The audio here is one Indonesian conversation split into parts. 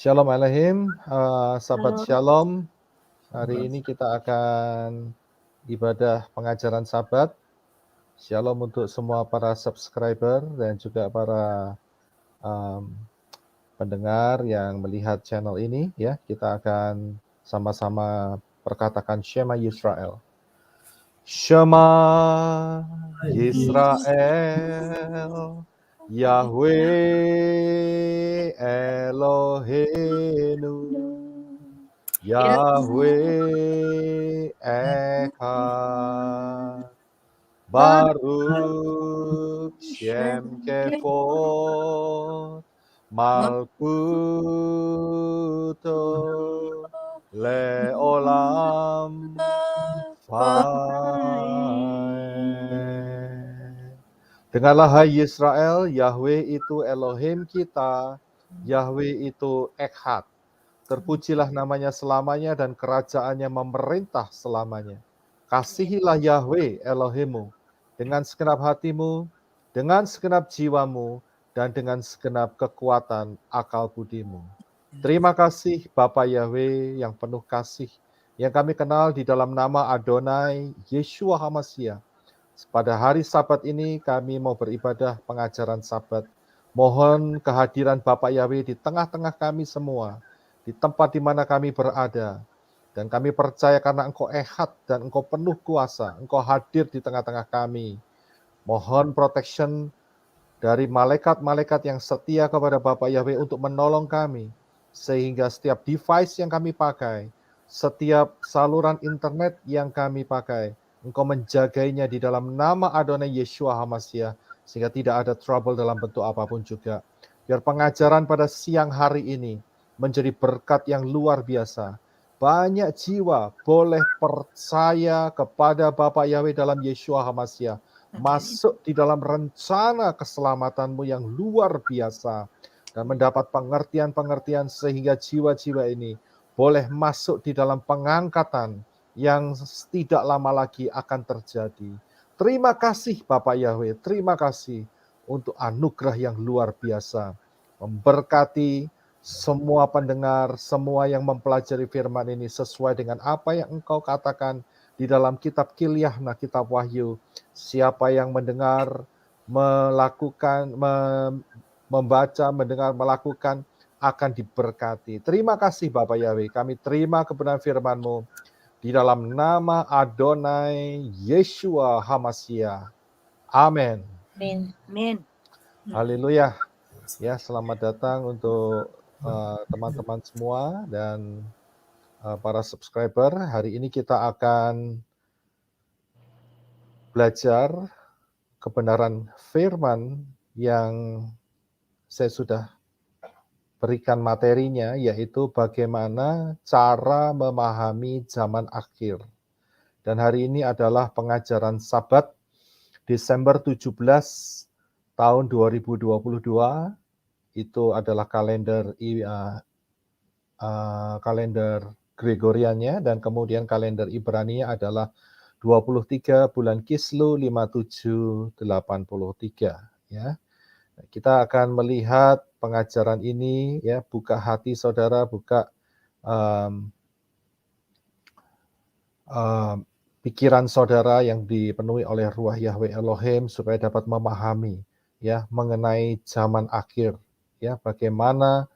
Shalom Aleihim, sahabat Halo. Shalom. Hari ini kita akan ibadah pengajaran Sabat. Shalom untuk semua para subscriber dan juga para pendengar yang melihat channel ini. Ya, kita akan sama-sama perkatakan Shema Yisrael. Shema Yisrael, Yahweh Eloheinu, Yahweh Echad, Baruch Shem Kevod, Malkuto Leolam Faed. Dengarlah hai Israel, Yahweh itu Elohim kita, Yahweh itu Echad. Terpujilah namanya selamanya dan kerajaannya memerintah selamanya. Kasihilah Yahweh Elohimmu dengan segenap hatimu, dengan segenap jiwamu, dan dengan segenap kekuatan akal budimu. Terima kasih Bapa Yahweh yang penuh kasih, yang kami kenal di dalam nama Adonai Yeshua HaMashiach. Pada hari Sabat ini kami mau beribadah pengajaran Sabat. Mohon kehadiran Bapak Yahweh di tengah-tengah kami semua, di tempat di mana kami berada. Dan kami percaya karena Engkau Echad dan Engkau penuh kuasa, Engkau hadir di tengah-tengah kami. Mohon protection dari malaikat-malaikat yang setia kepada Bapak Yahweh untuk menolong kami. Sehingga setiap device yang kami pakai, setiap saluran internet yang kami pakai, Engkau menjagainya di dalam nama Adonai Yeshua HaMashiach, sehingga tidak ada trouble dalam bentuk apapun juga. Biar pengajaran pada siang hari ini menjadi berkat yang luar biasa. Banyak jiwa boleh percaya kepada Bapak Yahweh dalam Yeshua HaMashiach, masuk di dalam rencana keselamatanmu yang luar biasa, dan mendapat pengertian-pengertian sehingga jiwa-jiwa ini boleh masuk di dalam pengangkatan yang tidak lama lagi akan terjadi. Terima kasih Bapak Yahweh, terima kasih untuk anugerah yang luar biasa. Memberkati semua pendengar, semua yang mempelajari firman ini sesuai dengan apa yang Engkau katakan di dalam kitab Kilyahna, kitab Wahyu. Siapa yang mendengar, melakukan, membaca, mendengar, melakukan, akan diberkati. Terima kasih Bapak Yahweh, kami terima kebenaran firman-Mu di dalam nama Adonai Yeshua HaMashiach. Amin. Amin. Haleluya. Ya, selamat datang untuk teman-teman semua dan para subscriber. Hari ini kita akan belajar kebenaran firman yang saya sudah berikan materinya, yaitu bagaimana cara memahami zaman akhir. Dan hari ini adalah pengajaran Sabat Desember 17 tahun 2022. Itu adalah kalender Gregoriannya, dan kemudian kalender Ibrani adalah 23 bulan Kislu 5783, ya. Kita akan melihat pengajaran ini, ya. Buka hati saudara, buka pikiran saudara yang dipenuhi oleh Ruah Yahweh Elohim supaya dapat memahami, ya, mengenai zaman akhir, ya, bagaimana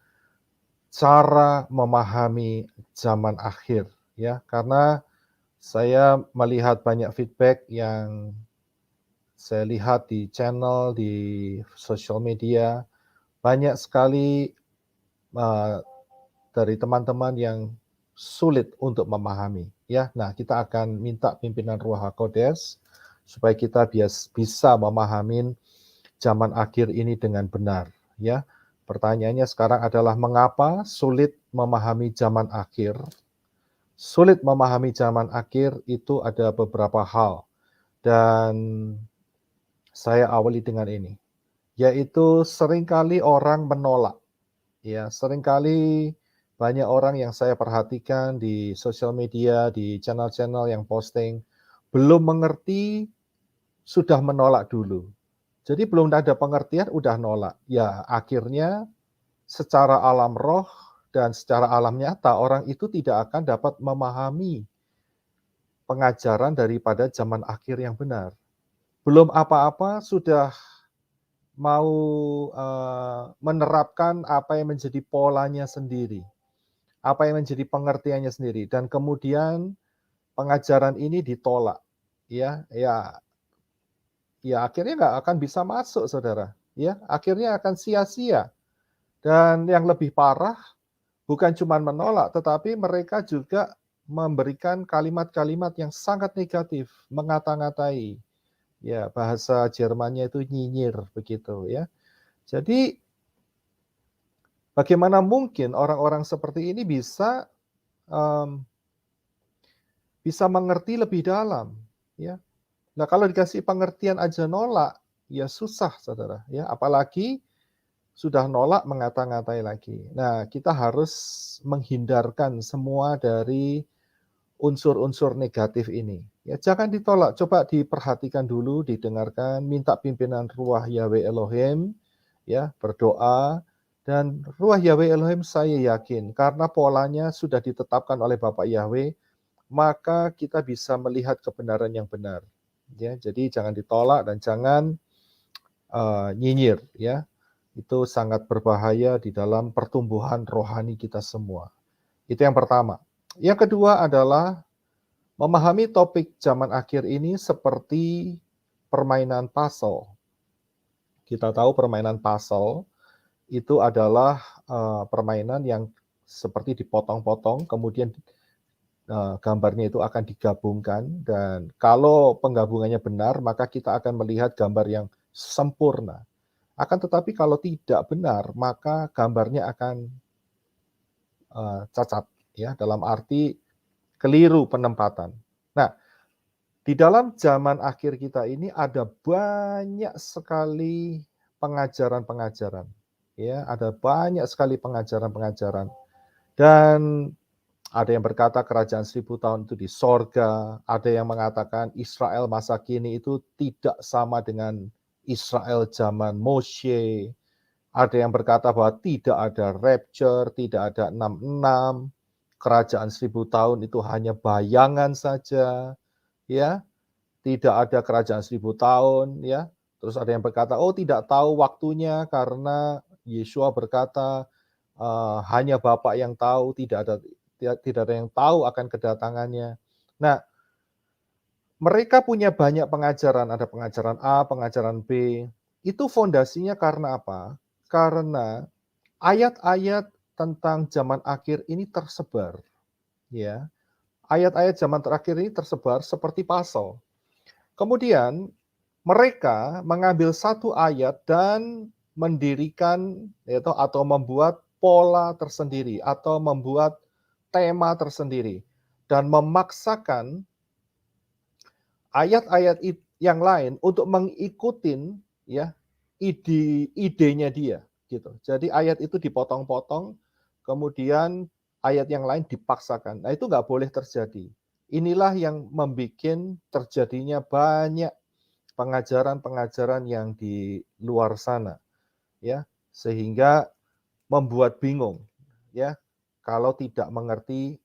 cara memahami zaman akhir, ya. Karena saya melihat banyak feedback yang saya lihat di channel, di sosial media, banyak sekali dari teman-teman yang sulit untuk memahami, ya. Nah, kita akan minta pimpinan Ruach HaKodes supaya kita bisa memahami zaman akhir ini dengan benar, ya. Pertanyaannya sekarang adalah mengapa sulit memahami zaman akhir? Sulit memahami zaman akhir itu ada beberapa hal, dan saya awali dengan ini, yaitu seringkali orang menolak, ya. Seringkali banyak orang yang saya perhatikan di sosial media, di channel-channel yang posting, belum mengerti, sudah menolak dulu. Jadi belum ada pengertian, udah nolak. Ya, akhirnya secara alam roh dan secara alam nyata orang itu tidak akan dapat memahami pengajaran daripada zaman akhir yang benar. Belum apa-apa sudah mau menerapkan apa yang menjadi polanya sendiri, apa yang menjadi pengertiannya sendiri, dan kemudian pengajaran ini ditolak, ya akhirnya nggak akan bisa masuk, saudara, ya akhirnya akan sia-sia. Dan yang lebih parah bukan cuma menolak, tetapi mereka juga memberikan kalimat-kalimat yang sangat negatif, mengata-ngatai. Ya, bahasa Jermannya itu nyinyir begitu ya. Jadi bagaimana mungkin orang-orang seperti ini bisa bisa mengerti lebih dalam, ya. Nah, kalau dikasih pengertian aja nolak, ya susah, saudara, ya. Apalagi sudah nolak mengata-ngatai lagi. Nah, kita harus menghindarkan semua dari unsur-unsur negatif ini. Ya, jangan ditolak, coba diperhatikan dulu, didengarkan, minta pimpinan Ruah Yahweh Elohim, ya, berdoa, dan Ruah Yahweh Elohim saya yakin, karena polanya sudah ditetapkan oleh Bapak Yahweh, maka kita bisa melihat kebenaran yang benar. Ya, jadi jangan ditolak dan jangan nyinyir, ya. Itu sangat berbahaya di dalam pertumbuhan rohani kita semua. Itu yang pertama. Yang kedua adalah memahami topik zaman akhir ini seperti permainan puzzle. Kita tahu permainan puzzle itu adalah permainan yang seperti dipotong-potong, kemudian gambarnya itu akan digabungkan, dan kalau penggabungannya benar, maka kita akan melihat gambar yang sempurna. Akan tetapi kalau tidak benar, maka gambarnya akan cacat, ya, dalam arti keliru penempatan. Nah, di dalam zaman akhir kita ini ada banyak sekali pengajaran-pengajaran, ya, ada banyak sekali pengajaran-pengajaran, dan ada yang berkata kerajaan 1000 tahun itu di sorga, ada yang mengatakan Israel masa kini itu tidak sama dengan Israel zaman Moshe, ada yang berkata bahwa tidak ada rapture, tidak ada 66, kerajaan 1000 tahun itu hanya bayangan saja, ya, tidak ada kerajaan 1000 tahun, ya. Terus ada yang berkata, oh tidak tahu waktunya karena Yeshua berkata, hanya Bapa yang tahu, tidak ada yang tahu akan kedatangannya. Nah, mereka punya banyak pengajaran, ada pengajaran A, pengajaran B. Itu fondasinya karena apa? Karena ayat-ayat tentang zaman akhir ini tersebar, ya. Ayat-ayat zaman terakhir ini tersebar seperti puzzle. Kemudian mereka mengambil satu ayat dan mendirikan atau membuat pola tersendiri atau membuat tema tersendiri dan memaksakan ayat-ayat yang lain untuk mengikutin, ya, idenya dia gitu. Jadi ayat itu dipotong-potong, kemudian ayat yang lain dipaksakan. Nah, itu nggak boleh terjadi. Inilah yang membuat terjadinya banyak pengajaran-pengajaran yang di luar sana, ya, sehingga membuat bingung, ya, kalau tidak mengerti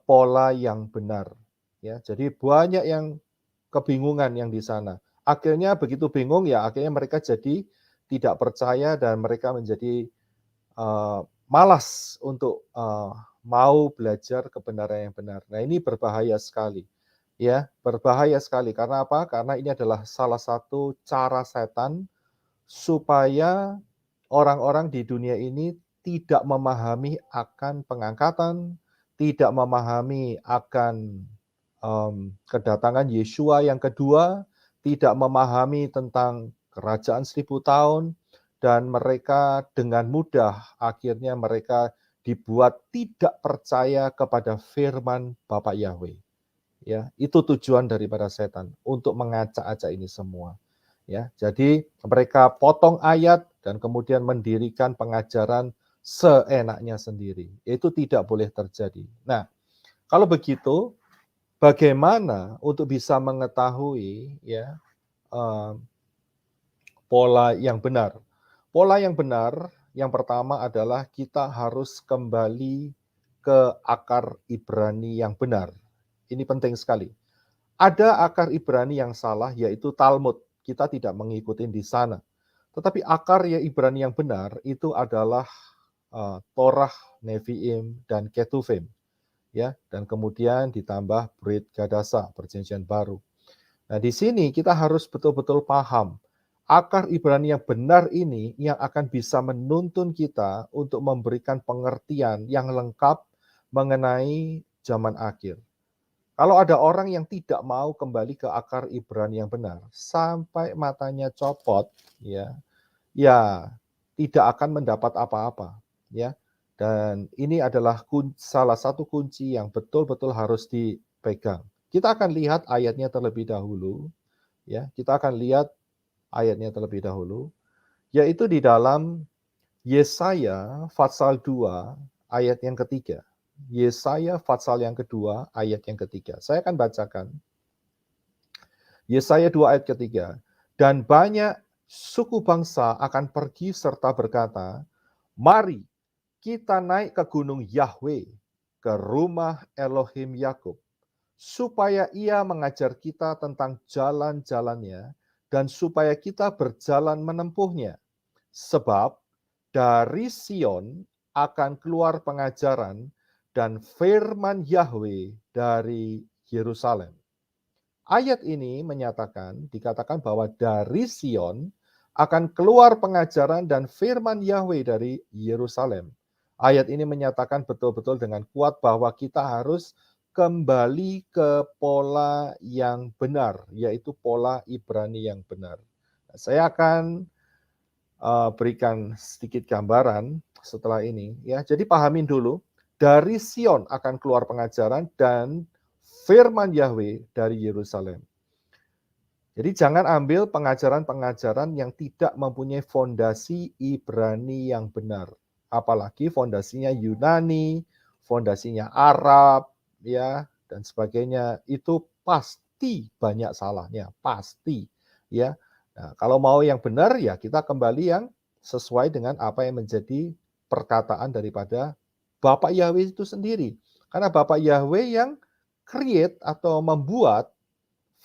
pola yang benar, ya. Jadi banyak yang kebingungan yang di sana. Akhirnya begitu bingung, ya akhirnya mereka jadi tidak percaya dan mereka menjadi malas untuk mau belajar kebenaran yang benar. Nah, ini berbahaya sekali, ya, berbahaya sekali. Karena apa? Karena ini adalah salah satu cara setan supaya orang-orang di dunia ini tidak memahami akan pengangkatan, tidak memahami akan kedatangan Yeshua yang kedua, tidak memahami tentang kerajaan 1000 tahun, dan mereka dengan mudah akhirnya mereka dibuat tidak percaya kepada firman Bapak Yahweh. Ya, itu tujuan daripada setan untuk mengacak-acak ini semua. Ya, jadi mereka potong ayat dan kemudian mendirikan pengajaran seenaknya sendiri. Itu tidak boleh terjadi. Nah, kalau begitu, bagaimana untuk bisa mengetahui, pola yang benar? Pola yang benar yang pertama adalah kita harus kembali ke akar Ibrani yang benar. Ini penting sekali. Ada akar Ibrani yang salah, yaitu Talmud. Kita tidak mengikuti di sana. Tetapi akar Ibrani yang benar itu adalah Torah, Nevi'im, dan Ketuvim. Ya, dan kemudian ditambah Brit Gadasa, perjanjian baru. Nah, di sini kita harus betul-betul paham akar Ibrani yang benar ini yang akan bisa menuntun kita untuk memberikan pengertian yang lengkap mengenai zaman akhir. Kalau ada orang yang tidak mau kembali ke akar Ibrani yang benar, sampai matanya copot, ya tidak akan mendapat apa-apa, ya. Dan ini adalah salah satu kunci yang betul-betul harus dipegang. Kita akan lihat ayatnya terlebih dahulu, ya. Kita akan lihat ayatnya terlebih dahulu, yaitu di dalam Yesaya pasal 2 ayat yang ketiga. Yesaya pasal yang kedua ayat yang ketiga. Saya akan bacakan. Yesaya 2 ayat ketiga. Dan banyak suku bangsa akan pergi serta berkata, mari kita naik ke gunung Yahweh, ke rumah Elohim Yakub, supaya ia mengajar kita tentang jalan-jalannya, dan supaya kita berjalan menempuhnya. Sebab dari Sion akan keluar pengajaran dan firman Yahweh dari Yerusalem. Ayat ini dikatakan bahwa dari Sion akan keluar pengajaran dan firman Yahweh dari Yerusalem. Ayat ini menyatakan betul-betul dengan kuat bahwa kita harus kembali ke pola yang benar, yaitu pola Ibrani yang benar. Saya akan berikan sedikit gambaran setelah ini, ya. Jadi pahamin dulu, dari Sion akan keluar pengajaran dan firman Yahweh dari Yerusalem. Jadi jangan ambil pengajaran-pengajaran yang tidak mempunyai fondasi Ibrani yang benar. Apalagi fondasinya Yunani, fondasinya Arab, ya, dan sebagainya. Itu pasti banyak salahnya, pasti, ya. Nah, kalau mau yang benar, ya kita kembali yang sesuai dengan apa yang menjadi perkataan daripada Bapak Yahweh itu sendiri. Karena Bapak Yahweh yang create atau membuat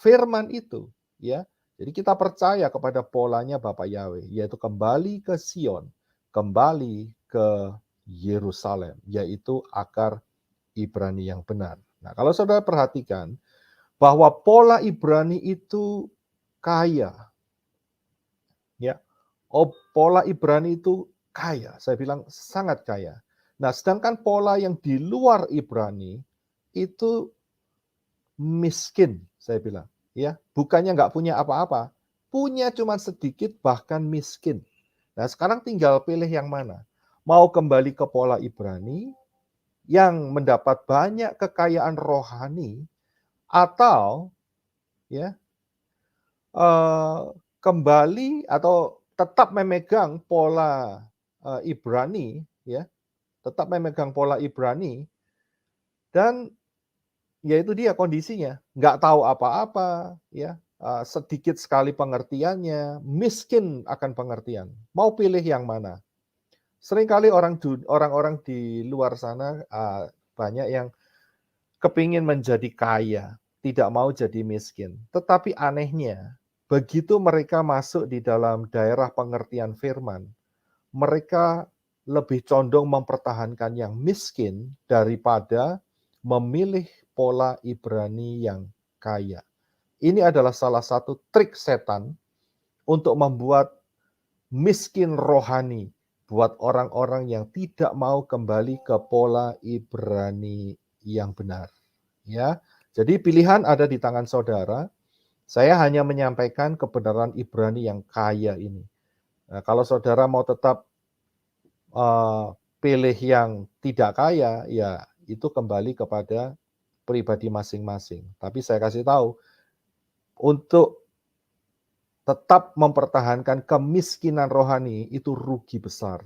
firman itu, ya. Jadi kita percaya kepada polanya Bapak Yahweh, yaitu kembali ke Sion, kembali ke Yerusalem, yaitu akar Ibrani yang benar. Nah, kalau saudara perhatikan bahwa pola Ibrani itu kaya, ya. Pola Ibrani itu kaya, saya bilang sangat kaya. Nah, sedangkan pola yang di luar Ibrani itu miskin, saya bilang, ya. Bukannya nggak punya apa-apa, punya cuma sedikit, bahkan miskin. Nah, sekarang tinggal pilih yang mana. Mau kembali ke pola Ibrani yang mendapat banyak kekayaan rohani, atau ya kembali atau tetap memegang pola Ibrani, ya, tetap memegang pola Ibrani, dan yaitu dia kondisinya, nggak tahu apa-apa, ya, sedikit sekali pengertiannya, miskin akan pengertian. Mau pilih yang mana? Seringkali orang-orang di luar sana banyak yang kepingin menjadi kaya, tidak mau jadi miskin. Tetapi anehnya, begitu mereka masuk di dalam daerah pengertian firman, mereka lebih condong mempertahankan yang miskin daripada memilih pola Ibrani yang kaya. Ini adalah salah satu trik setan untuk membuat miskin rohani buat orang-orang yang tidak mau kembali ke pola Ibrani yang benar. Ya, jadi pilihan ada di tangan saudara. Saya hanya menyampaikan kebenaran Ibrani yang kaya ini. Nah, kalau saudara mau tetap pilih yang tidak kaya, ya itu kembali kepada pribadi masing-masing. Tapi saya kasih tahu, untuk tetap mempertahankan kemiskinan rohani itu rugi besar.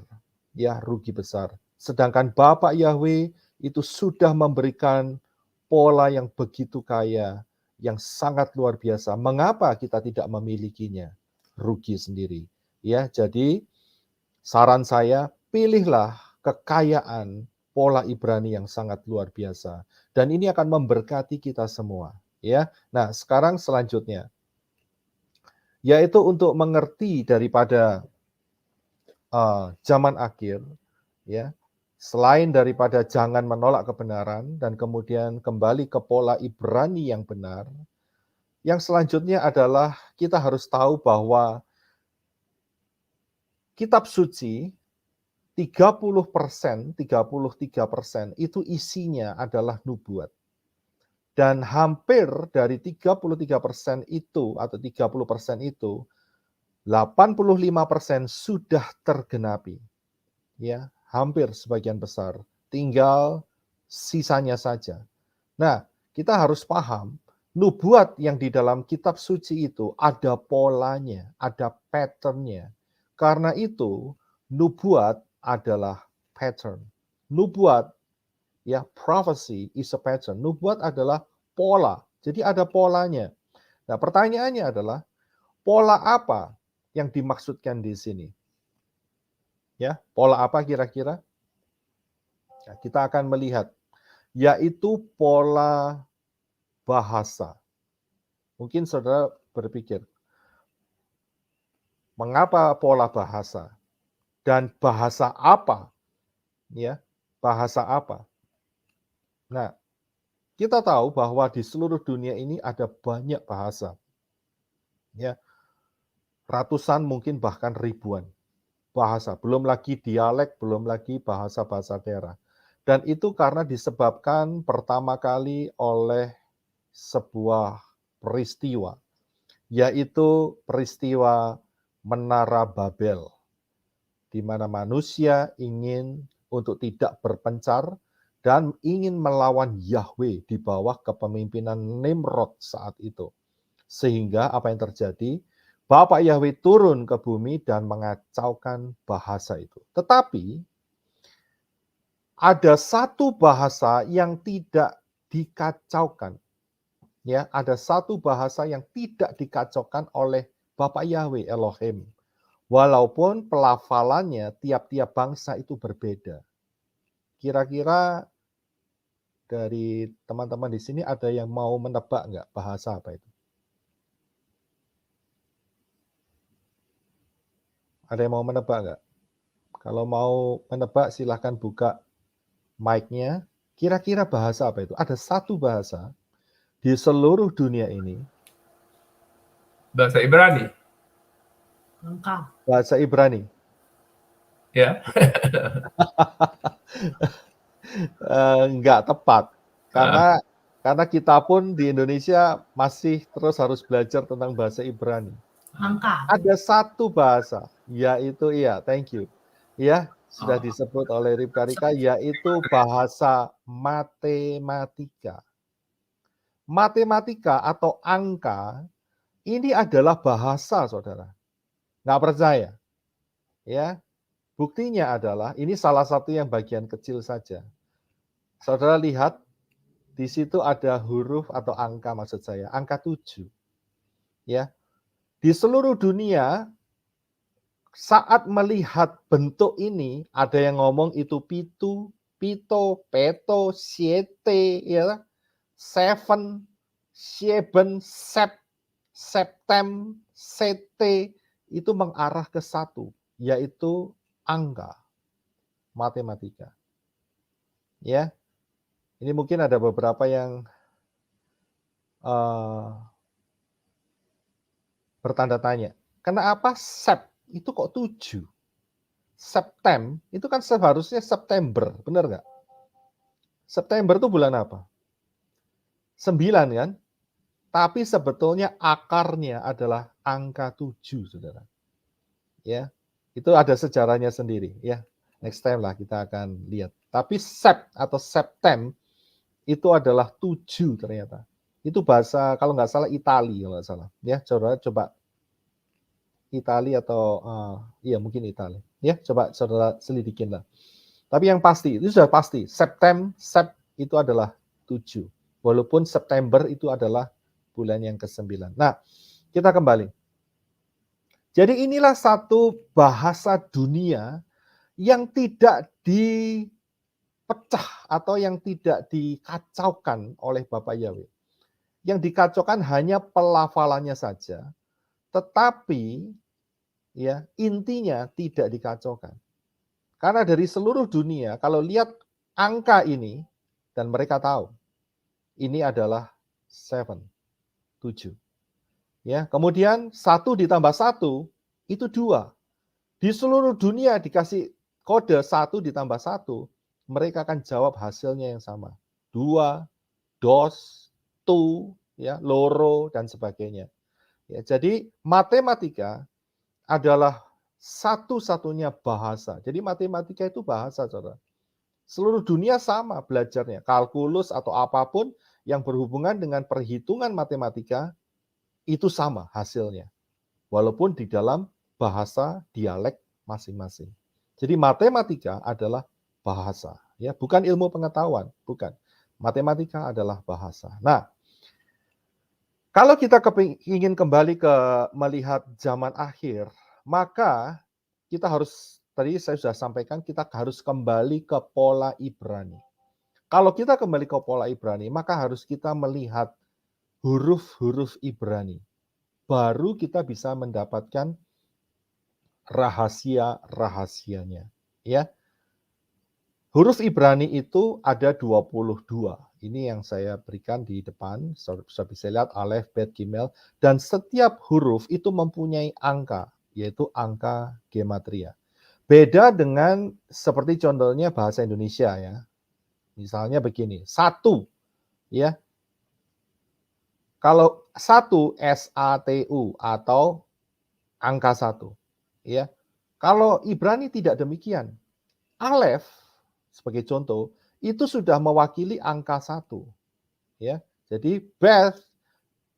Ya, rugi besar. Sedangkan Bapak Yahweh itu sudah memberikan pola yang begitu kaya, yang sangat luar biasa. Mengapa kita tidak memilikinya? Rugi sendiri. Ya, jadi saran saya, pilihlah kekayaan pola Ibrani yang sangat luar biasa. Dan ini akan memberkati kita semua. Ya. Nah, sekarang selanjutnya. Yaitu untuk mengerti daripada zaman akhir, ya, selain daripada jangan menolak kebenaran dan kemudian kembali ke pola Ibrani yang benar, yang selanjutnya adalah kita harus tahu bahwa kitab suci 30%, 33% itu isinya adalah nubuat. Dan hampir dari 33% itu atau 30% itu 85% sudah tergenapi. Ya, hampir sebagian besar. Tinggal sisanya saja. Nah, kita harus paham, nubuat yang di dalam kitab suci itu ada polanya, ada patternnya. Karena itu, nubuat adalah pattern. Nubuat, ya, prophecy is a pattern. Nubuat adalah pola. Jadi ada polanya. Nah, pertanyaannya adalah, pola apa yang dimaksudkan di sini? Ya, pola apa kira-kira? Nah, kita akan melihat, yaitu pola bahasa. Mungkin saudara berpikir, mengapa pola bahasa? Dan bahasa apa? Ya, bahasa apa? Nah, kita tahu bahwa di seluruh dunia ini ada banyak bahasa. Ya, ratusan mungkin bahkan ribuan bahasa, belum lagi dialek, belum lagi bahasa-bahasa daerah. Dan itu karena disebabkan pertama kali oleh sebuah peristiwa, yaitu peristiwa Menara Babel, di mana manusia ingin untuk tidak berpencar dan ingin melawan Yahweh di bawah kepemimpinan Nimrod saat itu. Sehingga apa yang terjadi? Bapak Yahweh turun ke bumi dan mengacaukan bahasa itu. Tetapi ada satu bahasa yang tidak dikacaukan. Ya, ada satu bahasa yang tidak dikacaukan oleh Bapak Yahweh Elohim. Walaupun pelafalannya tiap-tiap bangsa itu berbeda. Kira-kira dari teman-teman di sini ada yang mau menebak nggak bahasa apa itu? Ada yang mau menebak nggak? Kalau mau menebak silahkan buka mic-nya. Kira-kira bahasa apa itu? Ada satu bahasa di seluruh dunia ini. Bahasa Ibrani. Bahasa Ibrani. Ya. Enggak tepat. Karena kita pun di Indonesia masih terus harus belajar tentang bahasa Ibrani. Ada satu bahasa, yaitu thank you. Ya, sudah disebut oleh Ripka Rika, yaitu bahasa matematika. Matematika atau angka ini adalah bahasa, saudara. Nggak percaya? Ya, buktinya adalah ini salah satu yang bagian kecil saja. Saudara lihat, di situ ada huruf atau angka maksud saya, angka 7. Ya. Di seluruh dunia saat melihat bentuk ini, ada yang ngomong itu pitu, pito, peto, siete, ya, seven, sieben, septem, sete, itu mengarah ke satu, yaitu angka, matematika. Ya, ini mungkin ada beberapa yang bertanda tanya. Kenapa sep itu kok 7? Septem itu kan seharusnya September, benar nggak? September itu bulan apa? 9 kan? Tapi sebetulnya akarnya adalah angka 7, saudara. Ya, itu ada sejarahnya sendiri. Ya, next time lah kita akan lihat. Tapi sep atau septem itu adalah 7 ternyata. Itu bahasa kalau nggak salah Itali kalau nggak salah. Ya, coba Itali atau mungkin Itali. Ya, coba saudara selidikin lah. Tapi yang pasti, itu sudah pasti, sep itu adalah 7. Walaupun September itu adalah bulan yang ke-9. Nah, kita kembali. Jadi inilah satu bahasa dunia yang tidak dipecah atau yang tidak dikacaukan oleh Bapak Yahweh. Yang dikacaukan hanya pelafalannya saja, tetapi ya intinya tidak dikacaukan. Karena dari seluruh dunia kalau lihat angka ini dan mereka tahu ini adalah 7. Ya, kemudian 1 ditambah 1 itu 2. Di seluruh dunia dikasih kode 1 ditambah 1, mereka akan jawab hasilnya yang sama. 2, dos, tu, ya, loro dan sebagainya. Ya, jadi matematika adalah satu-satunya bahasa. Jadi matematika itu bahasa, Saudara. Seluruh dunia sama belajarnya, kalkulus atau apapun yang berhubungan dengan perhitungan matematika itu sama hasilnya. Walaupun di dalam bahasa dialek masing-masing. Jadi matematika adalah bahasa, ya, bukan ilmu pengetahuan, bukan. Matematika adalah bahasa. Nah, kalau kita ingin kembali ke melihat zaman akhir, maka kita harus, tadi saya sudah sampaikan, kita harus kembali ke pola Ibrani. Kalau kita kembali ke pola Ibrani, maka harus kita melihat huruf-huruf Ibrani. Baru kita bisa mendapatkan rahasia-rahasianya. Ya. Huruf Ibrani itu ada 22. Ini yang saya berikan di depan, bisa lihat alef, bet, gimel, dan setiap huruf itu mempunyai angka, yaitu angka gematria. Beda dengan seperti contohnya bahasa Indonesia ya. Misalnya begini, 1 ya. Kalau 1 SATU atau angka 1 ya. Kalau Ibrani tidak demikian. Alef sebagai contoh itu sudah mewakili angka 1 ya. Jadi Beth,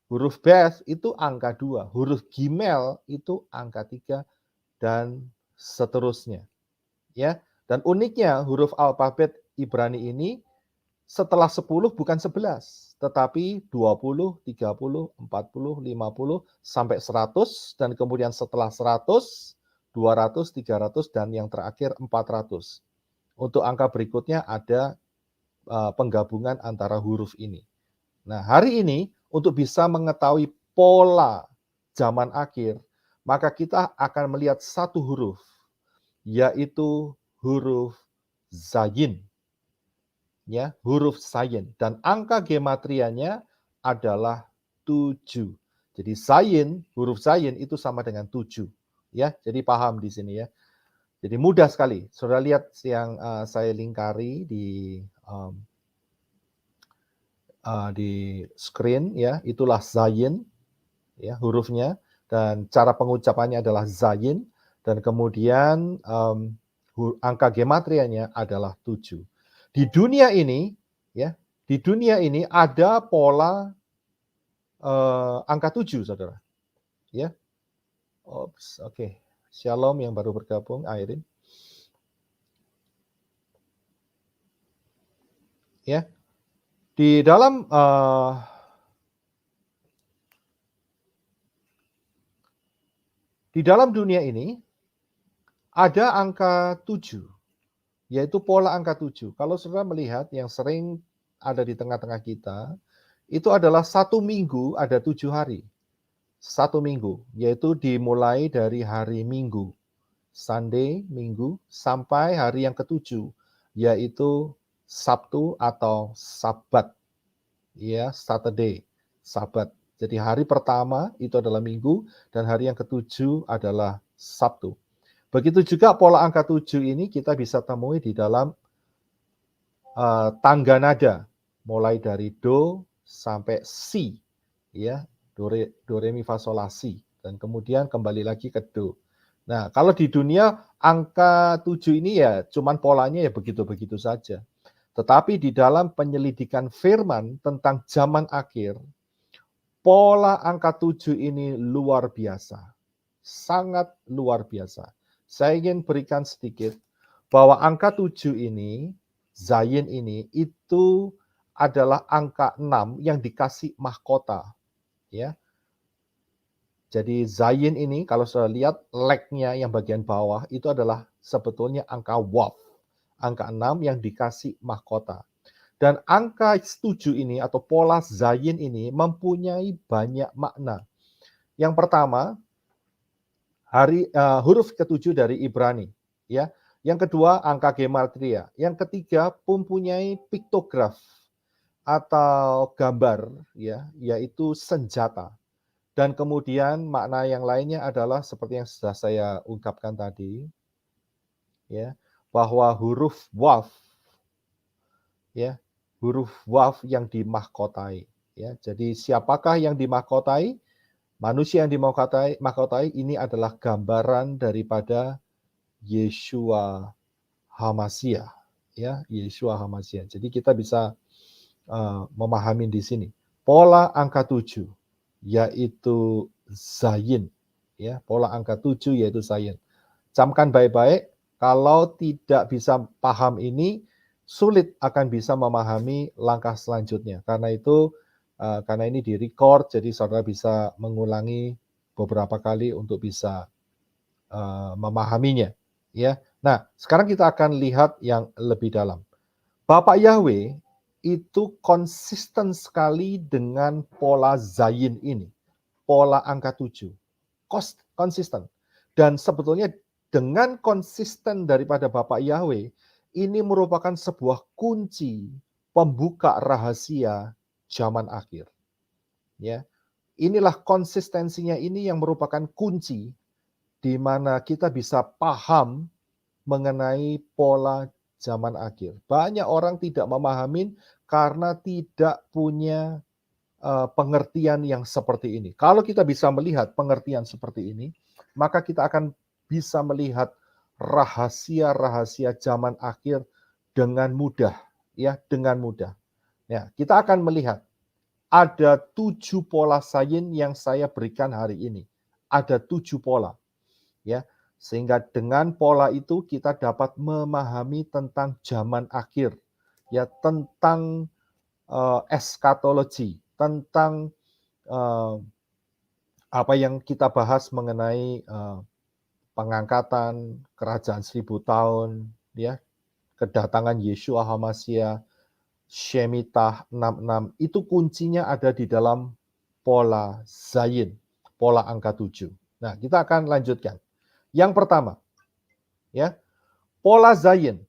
huruf Beth itu angka 2, huruf Gimel itu angka 3 dan seterusnya. Ya. Dan uniknya huruf alfabet Ibrani ini setelah 10 bukan 11, tetapi 20, 30, 40, 50 sampai 100 dan kemudian setelah 100, 200, 300 dan yang terakhir 400. Untuk angka berikutnya ada penggabungan antara huruf ini. Nah, hari ini untuk bisa mengetahui pola zaman akhir, maka kita akan melihat satu huruf, yaitu huruf Zayin. Ya, huruf Zayin. Dan angka gematrianya adalah 7. Jadi Zayin, huruf Zayin itu sama dengan 7. Ya, jadi paham di sini ya. Jadi mudah sekali. Saudara lihat yang saya lingkari di screen ya, itulah Zayin ya hurufnya dan cara pengucapannya adalah Zayin dan kemudian angka gematrianya adalah 7. Di dunia ini ya, di dunia ini ada pola angka 7, Saudara. Ya. Oke. Okay. Shalom yang baru bergabung, Airin. Ya. Di dalam dunia ini ada angka 7, yaitu pola angka 7. Kalau saudara melihat yang sering ada di tengah-tengah kita, itu adalah 1 minggu ada 7 hari. 1 minggu, yaitu dimulai dari hari Minggu, Sunday, Minggu, sampai hari yang ke-7, yaitu Sabtu atau Sabat. Ya, Saturday, Sabat. Jadi hari pertama itu adalah Minggu, dan hari yang ke-7 adalah Sabtu. Begitu juga pola angka 7 ini kita bisa temui di dalam tangga nada, mulai dari Do sampai Si, ya, do re mi fa sol la si, dan kemudian kembali lagi ke Do. Nah, kalau di dunia angka 7 ini ya cuman polanya ya begitu-begitu saja. Tetapi di dalam penyelidikan firman tentang zaman akhir, pola angka 7 ini luar biasa. Sangat luar biasa. Saya ingin berikan sedikit bahwa angka 7 ini, Zayin ini, itu adalah angka 6 yang dikasih mahkota. Ya. Jadi Zayin ini, kalau sudah lihat legnya yang bagian bawah, itu adalah sebetulnya angka Waw, angka 6 yang dikasih mahkota. Dan angka 7 ini atau pola Zayin ini mempunyai banyak makna. Yang pertama, huruf ke-7 dari Ibrani, ya. Yang kedua, angka gematria. Yang ketiga, mempunyai piktograf atau gambar, ya, yaitu senjata. Dan kemudian makna yang lainnya adalah seperti yang sudah saya ungkapkan tadi, ya, bahwa huruf Waw, ya, huruf Waw yang dimahkotai, ya. Jadi siapakah yang dimahkotai? Manusia yang dimahkotai ini adalah gambaran daripada Yeshua HaMashiach, ya, Yeshua HaMashiach. Jadi kita bisa memahami di sini pola angka 7 yaitu Zayin, ya, pola angka 7 yaitu Zayin. Camkan baik-baik, kalau tidak bisa paham ini sulit akan bisa memahami langkah selanjutnya. Karena itu karena ini di-record, jadi saudara bisa mengulangi beberapa kali untuk bisa memahaminya, ya. Nah, sekarang kita akan lihat yang lebih dalam. Bapak Yahweh itu konsisten sekali dengan pola Zayin ini, pola angka 7. Konsisten. Dan sebetulnya dengan konsisten daripada Bapak Yahweh, ini merupakan sebuah kunci pembuka rahasia zaman akhir. Ya. Inilah konsistensinya ini yang merupakan kunci di mana kita bisa paham mengenai pola zaman akhir. Banyak orang tidak memahami karena tidak punya pengertian yang seperti ini. Kalau kita bisa melihat pengertian seperti ini, maka kita akan bisa melihat rahasia-rahasia zaman akhir dengan mudah, ya, dengan mudah. Ya, kita akan melihat ada 7 pola Zayin yang saya berikan hari ini. Ada 7 pola, ya. Sehingga dengan pola itu kita dapat memahami tentang zaman akhir, ya, tentang eskatologi, tentang apa yang kita bahas mengenai pengangkatan kerajaan 1000 tahun, ya, kedatangan Yeshua HaMashiach, Shemitah 66, itu kuncinya ada di dalam pola Zayin, pola angka 7. Nah, kita akan lanjutkan. Yang pertama, ya, pola Zayin.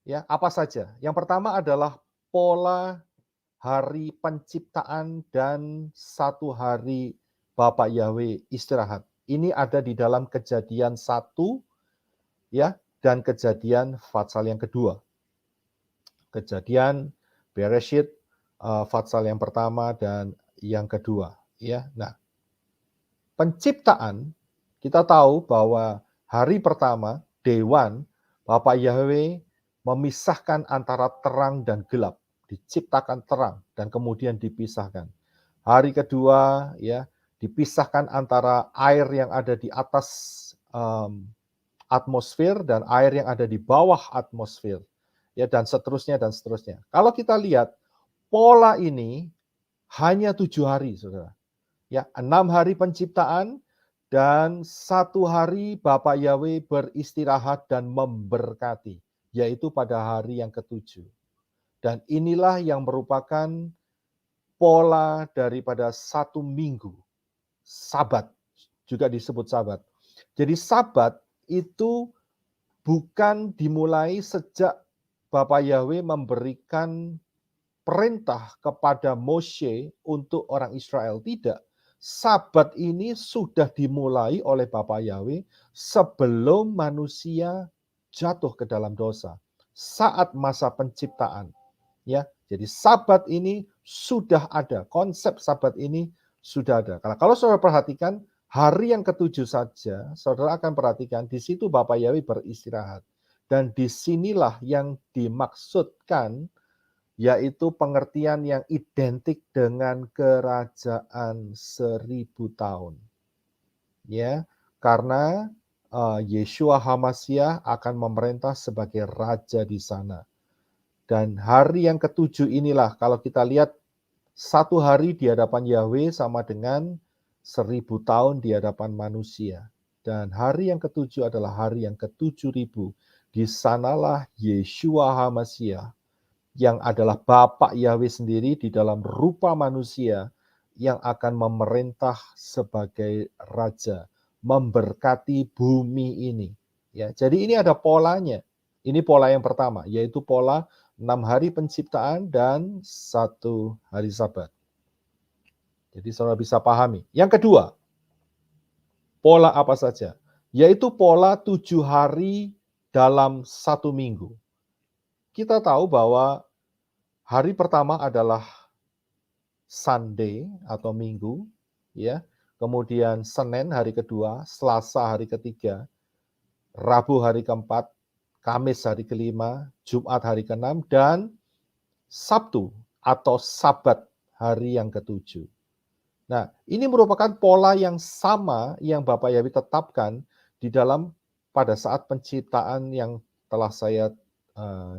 Ya, apa saja? Yang pertama adalah pola hari penciptaan dan 1 hari Bapak Yahweh istirahat. Ini ada di dalam Kejadian 1, ya, dan Kejadian Fatsal yang kedua. Kejadian Bereshit Fatsal yang pertama dan yang kedua, ya. Nah, penciptaan kita tahu bahwa hari pertama Dewan Bapak Yahweh memisahkan antara terang dan gelap, diciptakan terang dan kemudian dipisahkan. Hari kedua, ya, dipisahkan antara air yang ada di atas atmosfer dan air yang ada di bawah atmosfer, ya, dan seterusnya dan seterusnya. Kalau kita lihat pola ini hanya 7 hari, saudara. Ya, 6 hari penciptaan dan 1 hari Bapak Yahweh beristirahat dan memberkati, yaitu pada hari yang ke-7. Dan inilah yang merupakan pola daripada 1 minggu. Sabat, juga disebut sabat. Jadi sabat itu bukan dimulai sejak Bapak Yahweh memberikan perintah kepada Moshe untuk orang Israel. Tidak. Sabat ini sudah dimulai oleh Bapak Yahweh sebelum manusia jatuh ke dalam dosa. Saat masa penciptaan. Ya, jadi sabat ini sudah ada. Konsep sabat ini sudah ada. Kalau saudara perhatikan, hari yang ke-7 saja, saudara akan perhatikan di situ Bapak Yahweh beristirahat. Dan disinilah yang dimaksudkan, yaitu pengertian yang identik dengan kerajaan 1000 tahun. Ya, karena Yeshua HaMashiach akan memerintah sebagai raja di sana. Dan hari yang ke-7 inilah, kalau kita lihat 1 hari di hadapan Yahweh sama dengan 1000 tahun di hadapan manusia. dan hari yang ketujuh adalah hari yang ke-7.000. Di sanalah Yeshua HaMasyiah yang adalah Bapa Yahweh sendiri di dalam rupa manusia yang akan memerintah sebagai raja, memberkati bumi ini. Ya, jadi ini ada polanya. Ini pola yang pertama, yaitu pola 6 hari penciptaan dan 1 hari Sabat. Jadi saudara bisa pahami. Yang kedua, pola apa saja? Yaitu pola 7 hari dalam 1 minggu. Kita tahu bahwa hari pertama adalah Sunday atau Minggu, ya. Kemudian Senin hari kedua, Selasa hari ketiga, Rabu hari keempat, Kamis hari kelima, Jumat hari keenam, dan Sabtu atau Sabat hari yang ketujuh. Nah, ini merupakan pola yang sama yang Bapak Yahweh tetapkan di dalam pada saat penciptaan yang telah saya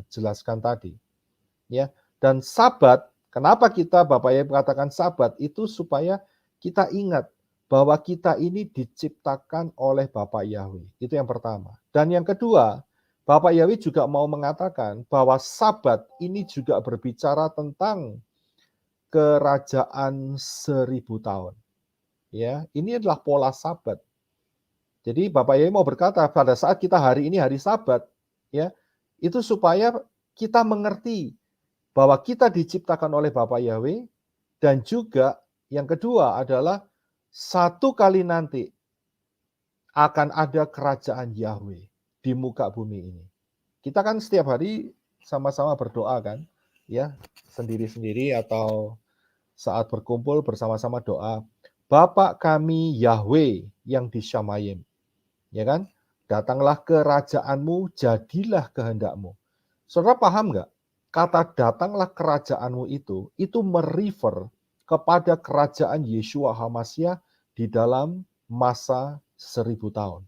jelaskan tadi. Ya, dan Sabat, kenapa kita Bapak Yahweh mengatakan Sabat itu supaya kita ingat bahwa kita ini diciptakan oleh Bapak Yahweh. Itu yang pertama. Dan yang kedua, Bapak Yahweh juga mau mengatakan bahwa Sabat ini juga berbicara tentang kerajaan 1000 tahun. Ya, ini adalah pola Sabat. Jadi Bapak Yahweh mau berkata pada saat kita hari ini hari Sabat, ya, itu supaya kita mengerti bahwa kita diciptakan oleh Bapa Yahweh, dan juga yang kedua adalah satu kali nanti akan ada kerajaan Yahweh di muka bumi ini. Kita kan setiap hari sama-sama berdoa kan, ya, sendiri-sendiri atau saat berkumpul bersama-sama doa, Bapa kami Yahweh yang di Syamayim, ya kan? Datanglah kerajaanmu, jadilah kehendakmu. Saudara paham nggak? Kata datanglah kerajaanmu itu merefer kepada kerajaan Yeshua HaMasyiah di dalam masa 1000 tahun.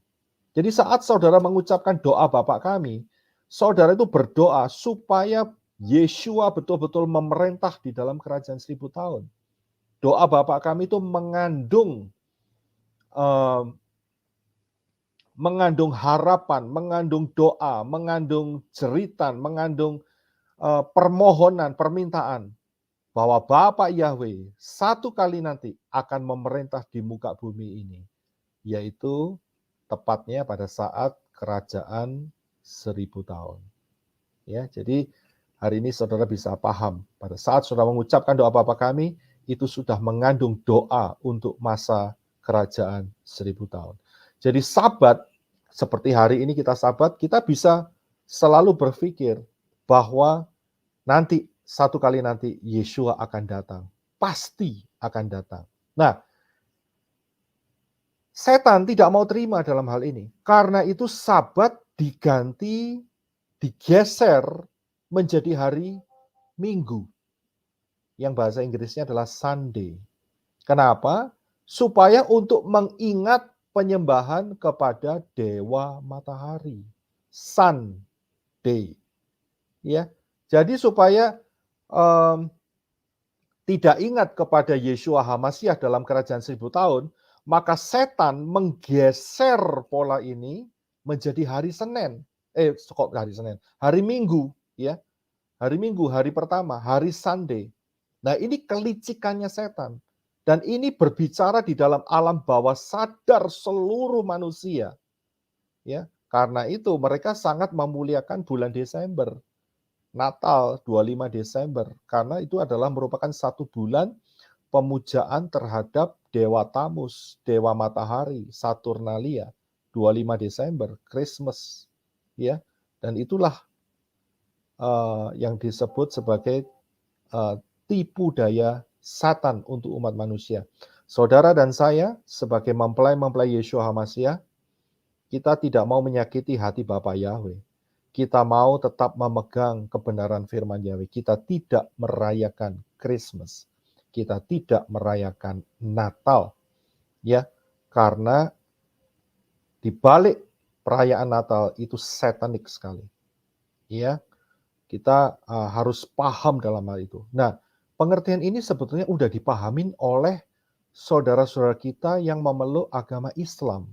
Jadi saat saudara mengucapkan doa Bapa kami, saudara itu berdoa supaya Yeshua betul-betul memerintah di dalam kerajaan 1000 tahun. Doa Bapa kami itu mengandung harapan, mengandung doa, mengandung jeritan, mengandung permohonan, permintaan bahwa Bapa Yahweh satu kali nanti akan memerintah di muka bumi ini, yaitu tepatnya pada saat kerajaan 1000 tahun. Ya, jadi hari ini saudara bisa paham pada saat saudara mengucapkan doa Bapa kami itu sudah mengandung doa untuk masa kerajaan 1000 tahun. Jadi Sabat, seperti hari ini kita Sabat, kita bisa selalu berpikir bahwa nanti, satu kali nanti Yeshua akan datang. Pasti akan datang. Nah, setan tidak mau terima dalam hal ini. Karena itu Sabat digeser menjadi hari Minggu. Yang bahasa Inggrisnya adalah Sunday. Kenapa? Supaya untuk mengingat penyembahan kepada dewa matahari. Sunday. Ya. Jadi supaya tidak ingat kepada Yeshua HaMasyiah dalam kerajaan 1000 tahun, maka setan menggeser pola ini menjadi hari Senin. Hari Minggu, ya. Hari Minggu, hari pertama, hari Sunday. Nah, ini kelicikannya setan. Dan ini berbicara di dalam alam bawah sadar seluruh manusia. Ya, karena itu mereka sangat memuliakan bulan Desember. Natal 25 Desember, karena itu adalah merupakan satu bulan pemujaan terhadap Dewa Tamus, Dewa Matahari, Saturnalia, 25 Desember, Christmas. Ya, dan itulah yang disebut sebagai tipu daya Satan untuk umat manusia. Saudara dan saya sebagai mempelai-mempelai Yeshua HaMasyiah, kita tidak mau menyakiti hati Bapa Yahweh. Kita mau tetap memegang kebenaran firman Yahweh. Kita tidak merayakan Christmas. Kita tidak merayakan Natal. Ya, karena di balik perayaan Natal itu satanik sekali. Ya, kita harus paham dalam hal itu. Nah, pengertian ini sebetulnya udah dipahamin oleh saudara-saudara kita yang memeluk agama Islam.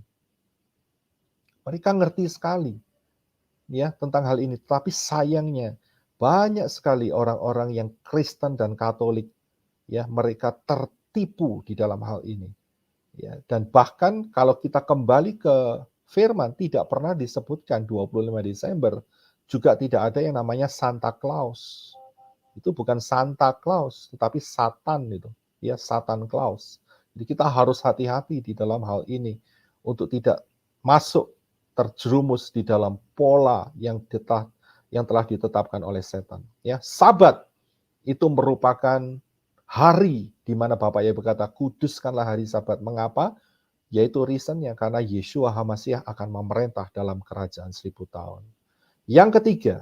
Mereka ngerti sekali ya tentang hal ini. Tapi sayangnya banyak sekali orang-orang yang Kristen dan Katolik ya, mereka tertipu di dalam hal ini. Ya, dan bahkan kalau kita kembali ke firman, tidak pernah disebutkan 25 Desember juga tidak ada yang namanya Santa Claus. Itu bukan Santa Claus, tetapi Satan itu, ya Satan Claus. Jadi kita harus hati-hati di dalam hal ini untuk tidak masuk terjerumus di dalam pola yang telah ditetapkan oleh setan. Ya, Sabat itu merupakan hari di mana Bapak Yesus berkata, kuduskanlah hari Sabat. Mengapa? Yaitu reasonnya karena Yeshua HaMasiah akan memerintah dalam kerajaan 1000 tahun. Yang ketiga,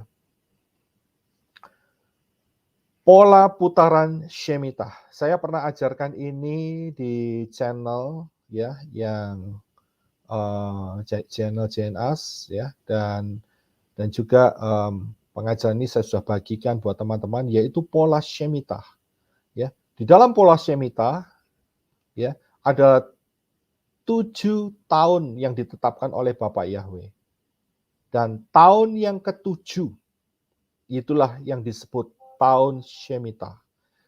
pola putaran Shemitah. Saya pernah ajarkan ini di channel ya yang channel JNAS ya, dan juga pengajaran ini saya sudah bagikan buat teman-teman, yaitu pola Shemitah. Ya, di dalam pola Shemitah ya ada 7 tahun yang ditetapkan oleh Bapak Yahweh. Dan tahun yang ke-7 itulah yang disebut tahun Shemitah.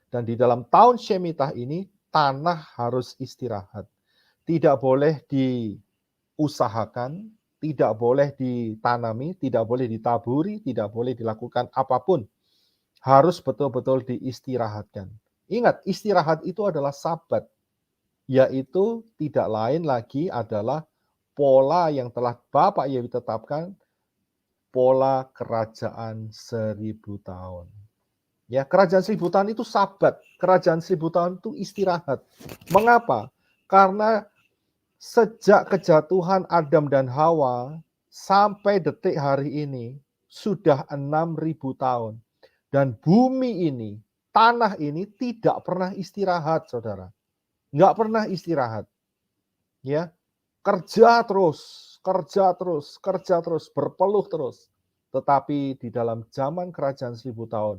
Dan di dalam tahun Shemitah ini tanah harus istirahat. Tidak boleh diusahakan, tidak boleh ditanami, tidak boleh ditaburi, tidak boleh dilakukan apapun. Harus betul-betul diistirahatkan. Ingat, istirahat itu adalah Sabat, yaitu tidak lain lagi adalah pola yang telah Bapak Yesus tetapkan, pola kerajaan 1000 tahun. Ya, kerajaan 1000 tahun itu Sabat, kerajaan 1000 tahun itu istirahat. Mengapa? Karena sejak kejatuhan Adam dan Hawa sampai detik hari ini sudah 6000 tahun. Dan bumi ini, tanah ini tidak pernah istirahat, saudara. Nggak pernah istirahat. Ya, kerja terus, berpeluh terus. Tetapi di dalam zaman kerajaan 1000 tahun,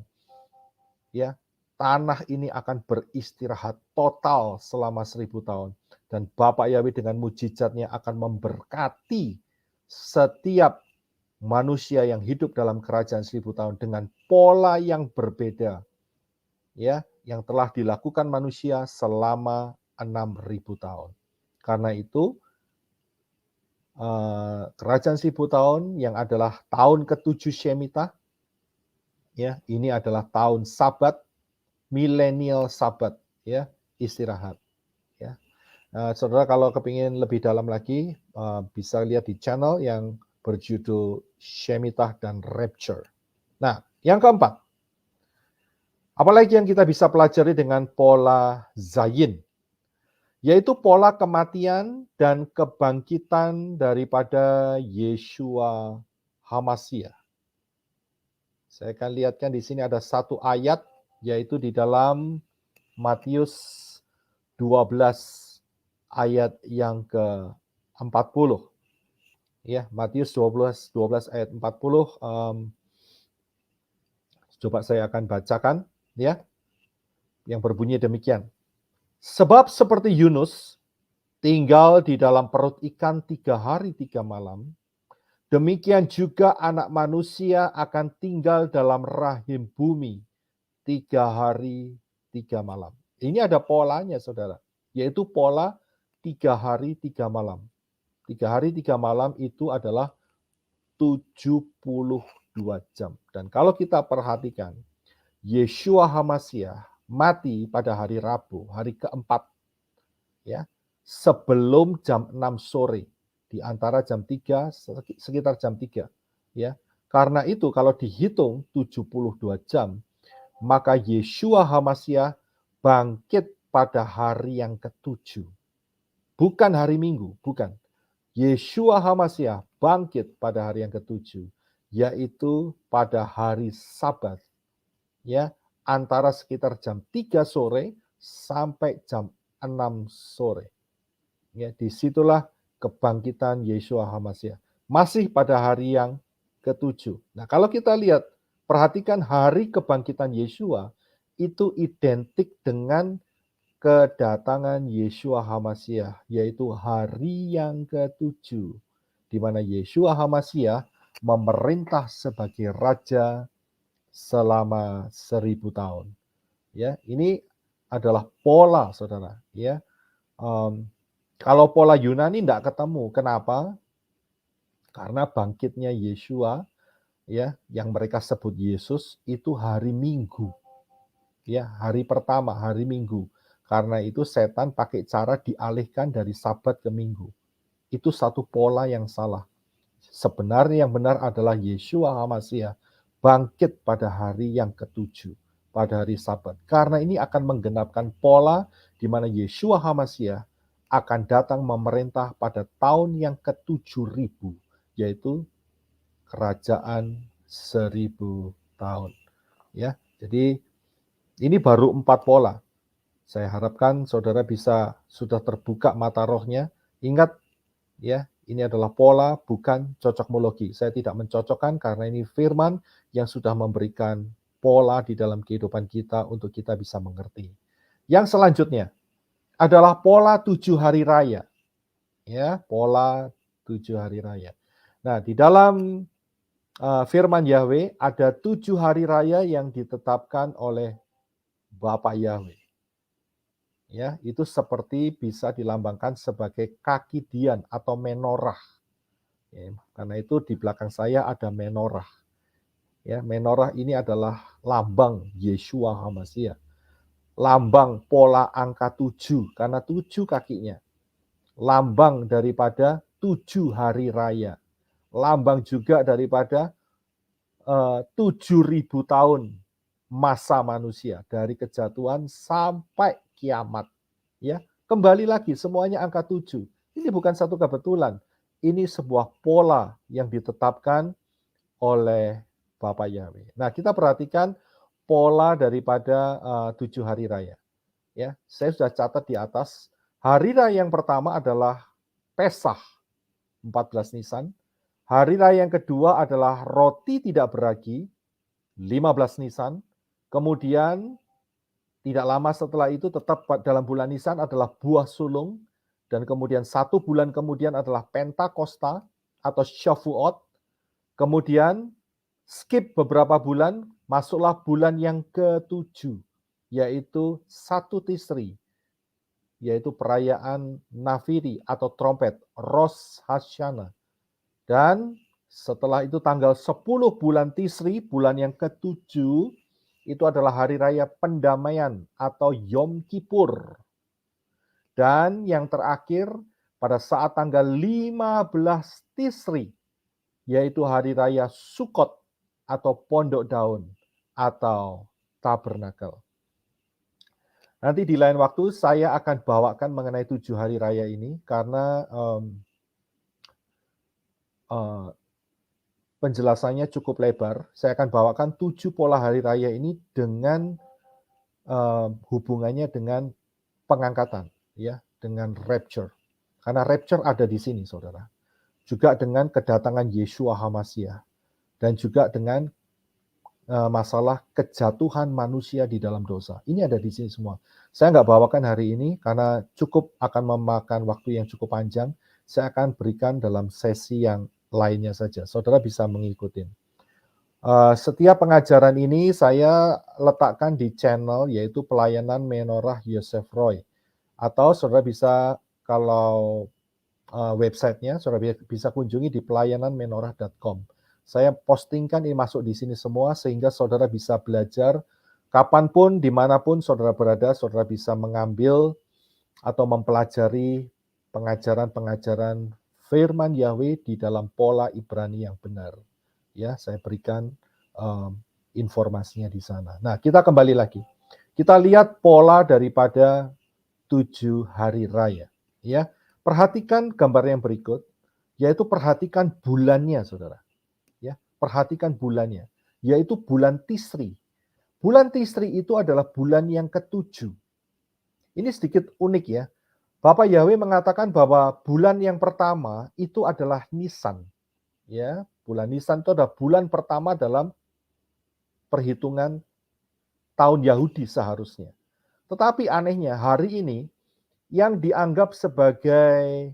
ya, tanah ini akan beristirahat total selama 1000 tahun. Dan Bapak Yahweh dengan mujizatnya akan memberkati setiap manusia yang hidup dalam kerajaan 1000 tahun dengan pola yang berbeda, ya, yang telah dilakukan manusia selama 6000 tahun. Karena itu kerajaan 1000 tahun yang adalah tahun ke-7 Shemitah, ya, ini adalah tahun Sabat, milenial Sabat, ya, istirahat, ya. Saudara kalau kepingin lebih dalam lagi bisa lihat di channel yang berjudul Shemitah dan Rapture. Nah, yang keempat, apalagi yang kita bisa pelajari dengan pola Zayin, yaitu pola kematian dan kebangkitan daripada Yeshua HaMasiah. Saya akan lihatkan di sini ada satu ayat, yaitu di dalam Matius 12 ayat yang ke-40. Ya, Matius 12 ayat 40. Coba saya akan bacakan, ya, yang berbunyi demikian. Sebab seperti Yunus tinggal di dalam perut ikan 3 hari 3 malam, demikian juga anak manusia akan tinggal dalam rahim bumi 3 hari 3 malam. Ini ada polanya, saudara, yaitu pola 3 hari 3 malam. 3 hari 3 malam itu adalah 72 jam. Dan kalau kita perhatikan, Yeshua HaMasiah mati pada hari Rabu, hari keempat, ya, sebelum jam 6 sore, di antara jam 3, sekitar jam 3. Ya. Karena itu kalau dihitung 72 jam, maka Yeshua HaMasiah bangkit pada hari yang ke-7. Bukan hari Minggu, bukan. Yeshua HaMasiah bangkit pada hari yang ke-7, yaitu pada hari Sabat. Ya, antara sekitar jam 3 sore sampai jam 6 sore. Ya, disitulah kebangkitan Yeshua HaMasiah. Masih pada hari yang ke-7. Nah, kalau kita lihat, perhatikan hari kebangkitan Yeshua itu identik dengan kedatangan Yeshua HaMasiah, yaitu hari yang ke-7. di mana Yeshua HaMashiach memerintah sebagai raja selama 1000 tahun. Ya, ini adalah pola, saudara. Ya, kalau pola Yunani tidak ketemu, kenapa? Karena bangkitnya Yeshua, ya, yang mereka sebut Yesus itu hari Minggu. Ya, hari pertama, hari Minggu. Karena itu setan pakai cara dialihkan dari Sabat ke Minggu. Itu satu pola yang salah. Sebenarnya yang benar adalah Yeshua HaMashiach bangkit pada hari yang ke-7, pada hari Sabat. Karena ini akan menggenapkan pola di mana Yeshua HaMashiach akan datang memerintah pada tahun yang ke-7000, yaitu kerajaan 1000 tahun. Ya, jadi ini baru 4 pola. Saya harapkan saudara bisa sudah terbuka mata rohnya. Ingat, ya, ini adalah pola, bukan cocokmologi. Saya tidak mencocokkan karena ini firman yang sudah memberikan pola di dalam kehidupan kita untuk kita bisa mengerti. Yang selanjutnya adalah pola 7 hari raya. Ya, pola 7 hari raya. Nah, di dalam firman Yahweh ada 7 hari raya yang ditetapkan oleh Bapa Yahweh. Ya, itu seperti bisa dilambangkan sebagai kaki dian atau menorah. Ya, karena itu di belakang saya ada menorah. Ya, menorah ini adalah lambang Yeshua HaMashiach. Lambang pola angka 7 karena 7 kakinya. Lambang daripada 7 hari raya. Lambang juga daripada 7.000 tahun masa manusia dari kejatuhan sampai kiamat. Ya, kembali lagi semuanya angka 7. Ini bukan satu kebetulan. Ini sebuah pola yang ditetapkan oleh Bapa Yahweh. Nah, kita perhatikan pola daripada 7 hari raya. Ya, saya sudah catat di atas. Hari raya yang pertama adalah Pesah, 14 Nisan. Hari raya yang kedua adalah roti tidak beragi, 15 Nisan. Kemudian tidak lama setelah itu tetap dalam bulan Nisan adalah buah sulung. Dan kemudian 1 bulan kemudian adalah Pentakosta atau Shavuot. Kemudian skip beberapa bulan, masuklah bulan yang ke-7, yaitu 1 Tisri, yaitu perayaan Nafiri atau trompet, Rosh Hashanah. Dan setelah itu tanggal 10 bulan Tisri, bulan yang ke-7, itu adalah hari raya pendamaian atau Yom Kippur. Dan yang terakhir pada saat tanggal 15 Tisri, yaitu hari raya Sukot atau Pondok Daun atau Tabernakel. Nanti di lain waktu saya akan bawakan mengenai 7 hari raya ini karena penjelasannya cukup lebar. Saya akan bawakan 7 pola hari raya ini dengan hubungannya dengan pengangkatan, ya, dengan rapture. Karena rapture ada di sini, saudara. Juga dengan kedatangan Yeshua HaMashiach dan juga dengan masalah kejatuhan manusia di dalam dosa. Ini ada di sini semua. Saya nggak bawakan hari ini karena cukup akan memakan waktu yang cukup panjang. Saya akan berikan dalam sesi yang lainnya saja. Saudara bisa mengikuti. Setiap pengajaran ini saya letakkan di channel yaitu Pelayanan Menorah Yosef Roy. Atau saudara bisa, kalau websitenya saudara bisa kunjungi di pelayananmenorah.com. Saya postingkan ini masuk di sini semua sehingga saudara bisa belajar kapanpun, dimanapun saudara berada, saudara bisa mengambil atau mempelajari pengajaran-pengajaran firman Yahweh di dalam pola Ibrani yang benar. Ya, saya berikan informasinya di sana. Nah, kita kembali lagi. Kita lihat pola daripada 7 hari raya. Ya, perhatikan gambar yang berikut, yaitu perhatikan bulannya, saudara. Ya, perhatikan bulannya, yaitu bulan Tisri. Bulan Tisri itu adalah bulan yang ke-7. Ini sedikit unik ya. Bapak Yahweh mengatakan bahwa bulan yang pertama itu adalah Nisan. Ya, bulan Nisan itu adalah bulan pertama dalam perhitungan tahun Yahudi seharusnya. Tetapi anehnya hari ini yang dianggap sebagai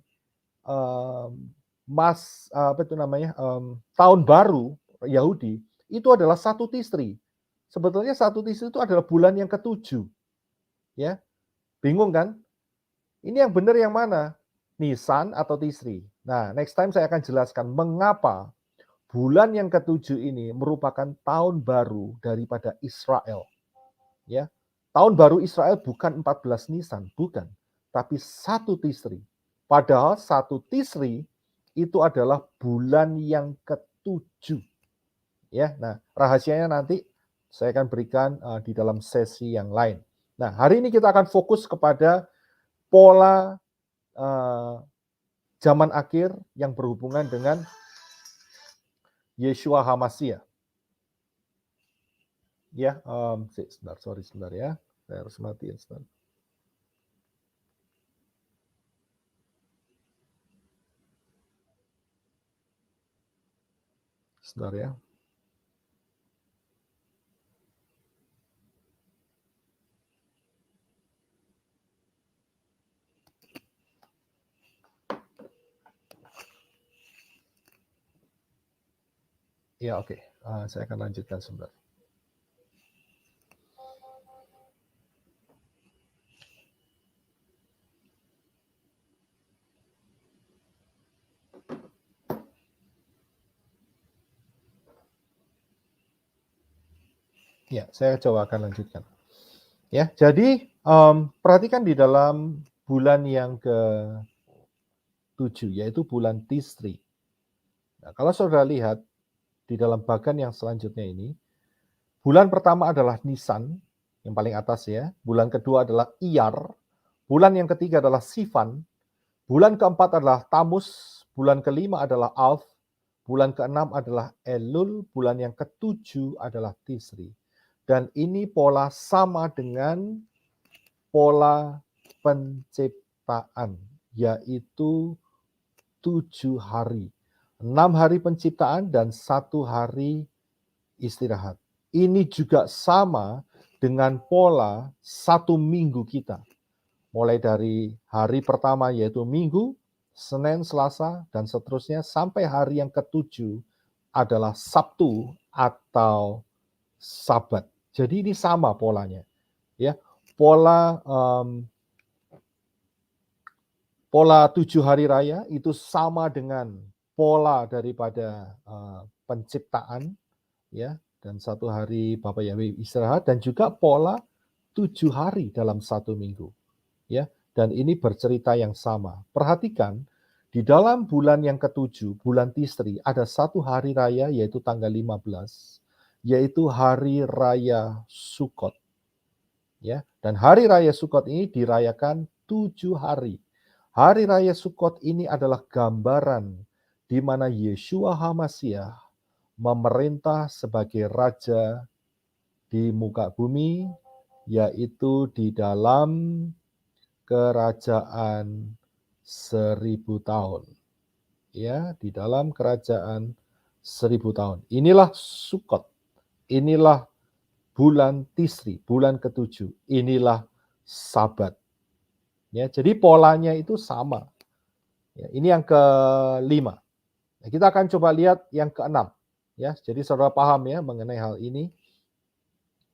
tahun baru Yahudi itu adalah 1 Tisri. Sebetulnya 1 Tisri itu adalah bulan yang ke-7. Ya. Bingung kan? Ini yang benar yang mana? Nisan atau Tisri. Nah, next time saya akan jelaskan mengapa bulan yang ke-7 ini merupakan tahun baru daripada Israel. Ya. Tahun baru Israel bukan 14 Nisan, bukan, tapi 1 Tisri. Padahal 1 Tisri itu adalah bulan yang ke-7. Ya, nah rahasianya nanti saya akan berikan di dalam sesi yang lain. Nah, hari ini kita akan fokus kepada pola zaman akhir yang berhubungan dengan Yeshua HaMashiach. Ya, sebentar ya, saya harus matiin sebentar. Sebentar ya. Ya, oke. Saya akan lanjutkan sebentar. Ya, saya coba akan lanjutkan. Ya, jadi perhatikan di dalam bulan yang ke-7, yaitu bulan Tisri. Nah, kalau saudara lihat di dalam bagan yang selanjutnya ini, bulan pertama adalah Nisan, yang paling atas ya. Bulan kedua adalah Iyar. Bulan yang ketiga adalah Sivan. Bulan keempat adalah Tamus. Bulan kelima adalah Alf. Bulan keenam adalah Elul. Bulan yang ketujuh adalah Tisri. Dan ini pola sama dengan pola penciptaan, yaitu 7 hari. 6 hari penciptaan dan 1 hari istirahat. Ini juga sama dengan pola 1 minggu kita. Mulai dari hari pertama yaitu Minggu, Senin, Selasa, dan seterusnya sampai hari yang ke-7 adalah Sabtu atau Sabat. Jadi ini sama polanya. Ya, pola 7 hari raya itu sama dengan pola daripada penciptaan, ya, dan 1 hari Bapak Yahweh istirahat, dan juga pola 7 hari dalam 1 minggu, ya. Dan ini bercerita yang sama. Perhatikan di dalam bulan yang ke-7, bulan Tisri, ada 1 hari raya yaitu tanggal 15, yaitu hari raya Sukkot. Ya, dan hari raya Sukkot ini dirayakan 7 hari. Hari raya Sukkot ini adalah gambaran di mana Yeshua HaMashiach memerintah sebagai raja di muka bumi, yaitu di dalam kerajaan 1000 tahun. Ya, di dalam kerajaan 1000 tahun. Inilah Sukkot. Inilah bulan Tisri, bulan ke-7. Inilah Sabat. Ya, jadi polanya itu sama. Ya, ini yang ke-5. Nah, kita akan coba lihat yang ke-6. Ya, jadi saudara paham ya mengenai hal ini.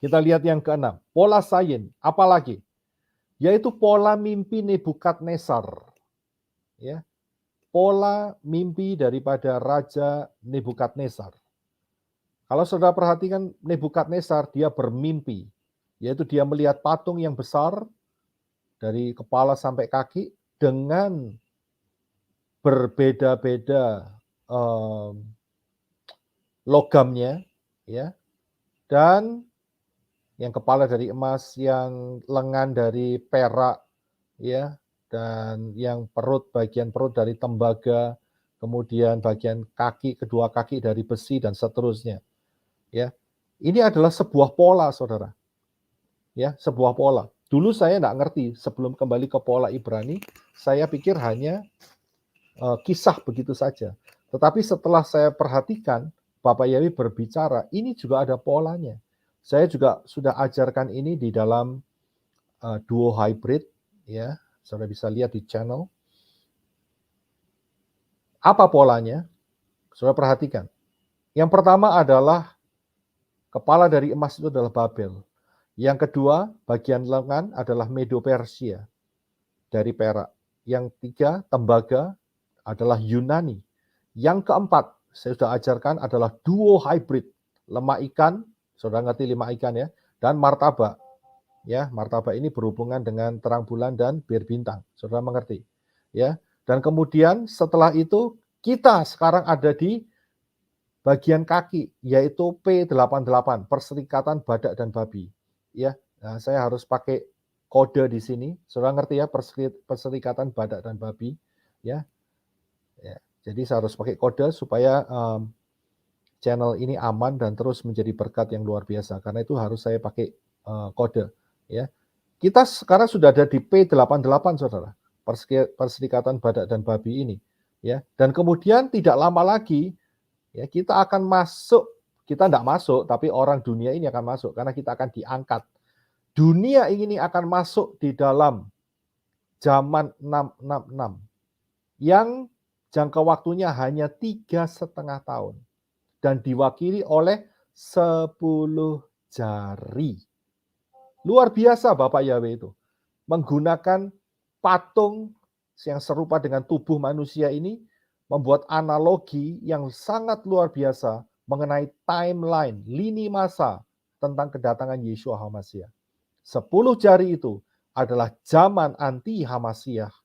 Kita lihat yang ke-6. Pola sayin, apalagi? Yaitu pola mimpi Nebukadnezar. Ya. Pola mimpi daripada Raja Nebukadnezar. Kalau saudara perhatikan Nebukadnezar, dia bermimpi, yaitu dia melihat patung yang besar dari kepala sampai kaki dengan berbeda-beda logamnya, ya, dan yang kepala dari emas, yang lengan dari perak, ya, dan yang bagian perut dari tembaga, kemudian bagian kaki, kedua kaki dari besi, dan seterusnya. Ya, ini adalah sebuah pola, saudara. Ya, sebuah pola. Dulu saya nggak ngerti, sebelum kembali ke pola Ibrani, saya pikir hanya kisah begitu saja. Tetapi setelah saya perhatikan, Bapak Yahweh berbicara, ini juga ada polanya. Saya juga sudah ajarkan ini di dalam duo hybrid, ya. Saudara bisa lihat di channel. Apa polanya? Saudara perhatikan. Yang pertama adalah kepala dari emas itu adalah Babel. Yang kedua, bagian lengan adalah Medo-Persia dari perak. Yang tiga, tembaga adalah Yunani. Yang keempat, saya sudah ajarkan adalah duo hybrid, lemah ikan, saudara ngerti lemah ikan ya, dan martabak. Ya, martabak ini berhubungan dengan terang bulan dan bir bintang. Saudara mengerti? Ya. Dan kemudian setelah itu kita sekarang ada di bagian kaki, yaitu P88, Perserikatan Badak dan Babi. Ya, nah, saya harus pakai kode di sini. Saudara ngerti ya, Perserikatan Badak dan Babi. Ya, ya. Jadi saya harus pakai kode supaya channel ini aman dan terus menjadi berkat yang luar biasa. Karena itu harus saya pakai kode. Ya, kita sekarang sudah ada di P88, saudara. Perserikatan Badak dan Babi ini. Ya, dan kemudian tidak lama lagi ya, kita akan masuk, kita tidak masuk, tapi orang dunia ini akan masuk, karena kita akan diangkat. Dunia ini akan masuk di dalam zaman 666, yang jangka waktunya hanya 3,5 tahun, dan diwakili oleh 10 jari. Luar biasa Bapak Yahweh itu, menggunakan patung yang serupa dengan tubuh manusia ini, membuat analogi yang sangat luar biasa mengenai timeline, lini masa tentang kedatangan Yeshua HaMashiach. 10 jari itu adalah zaman anti HaMashiach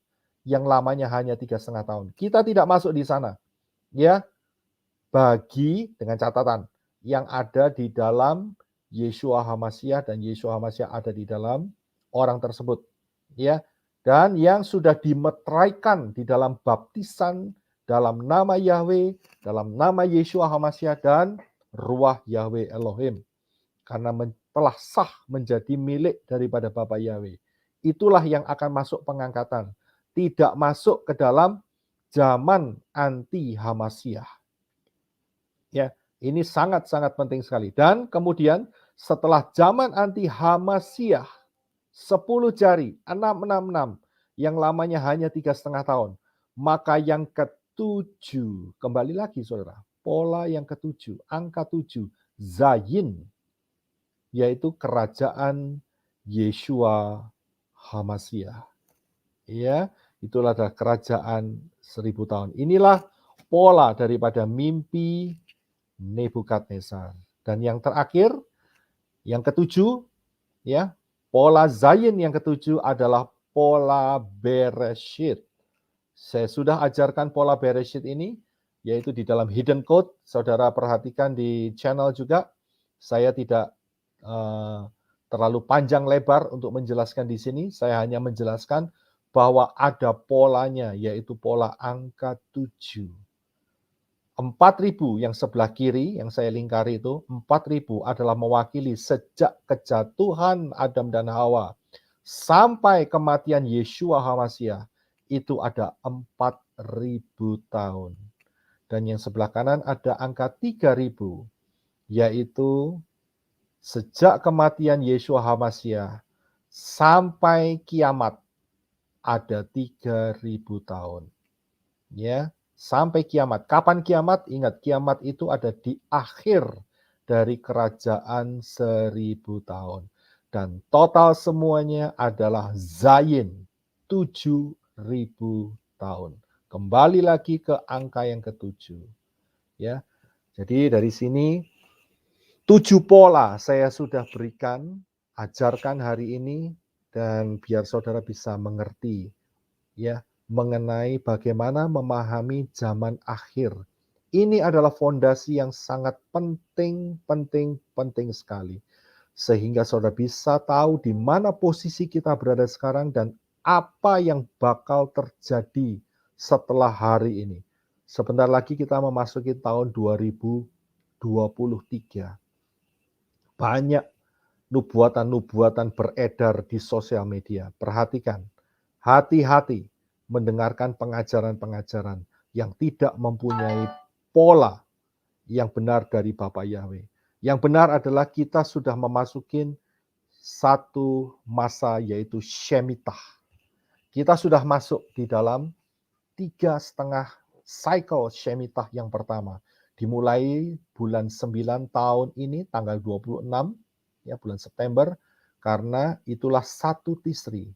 yang lamanya hanya 3,5 tahun. Kita tidak masuk di sana. Ya, bagi dengan catatan yang ada di dalam Yeshua HaMashiach dan Yeshua HaMashiach ada di dalam orang tersebut. Ya, dan yang sudah dimeteraikan di dalam baptisan dalam nama Yahweh, dalam nama Yeshua HaMashiach dan Ruach Yahweh Elohim. Karena telah sah menjadi milik daripada Bapa Yahweh. Itulah yang akan masuk pengangkatan. Tidak masuk ke dalam zaman anti HaMashiach. Ya, ini sangat-sangat penting sekali. Dan kemudian setelah zaman anti HaMashiach, 10 jari, 666, yang lamanya hanya 3,5 tahun. Maka yang ketujuh, kembali lagi saudara, pola yang ketujuh, angka 7, Zayin, yaitu kerajaan Yeshua HaMashiach. Ya, itulah adalah kerajaan 1000 tahun. Inilah pola daripada mimpi Nebukadnezar. Dan yang terakhir, yang ketujuh, ya, pola Zayin yang ketujuh adalah pola Bereshit. Saya sudah ajarkan pola Bereshit ini, yaitu di dalam Hidden Code. Saudara perhatikan di channel juga. Saya tidak terlalu panjang lebar untuk menjelaskan di sini. Saya hanya menjelaskan bahwa ada polanya, yaitu pola angka 7. 4.000 yang sebelah kiri, yang saya lingkari itu, 4.000 adalah mewakili sejak kejatuhan Adam dan Hawa sampai kematian Yeshua HaMashiach, itu ada 4.000 tahun. Dan yang sebelah kanan ada angka 3.000, yaitu sejak kematian Yeshua HaMashiach sampai kiamat ada 3.000 tahun. Ya, sampai kiamat. Kapan kiamat? Ingat, kiamat itu ada di akhir dari kerajaan 1000 tahun. Dan total semuanya adalah Zayin, 7.000 tahun. Kembali lagi ke angka yang ketujuh. Ya, jadi dari sini 7 pola saya sudah berikan, ajarkan hari ini, dan biar saudara bisa mengerti ya mengenai bagaimana memahami zaman akhir. Ini adalah fondasi yang sangat penting sekali. Sehingga saudara bisa tahu di mana posisi kita berada sekarang dan apa yang bakal terjadi setelah hari ini. Sebentar lagi kita memasuki tahun 2023. Banyak nubuatan-nubuatan beredar di sosial media. Perhatikan, hati-hati mendengarkan pengajaran-pengajaran yang tidak mempunyai pola yang benar dari Bapa Yahweh. Yang benar adalah kita sudah memasukin satu masa, yaitu Shemitah. Kita sudah masuk di dalam 3,5 cycle Shemitah yang pertama. Dimulai bulan 9 tahun ini, tanggal 26, ya bulan September, karena itulah 1 Tisri.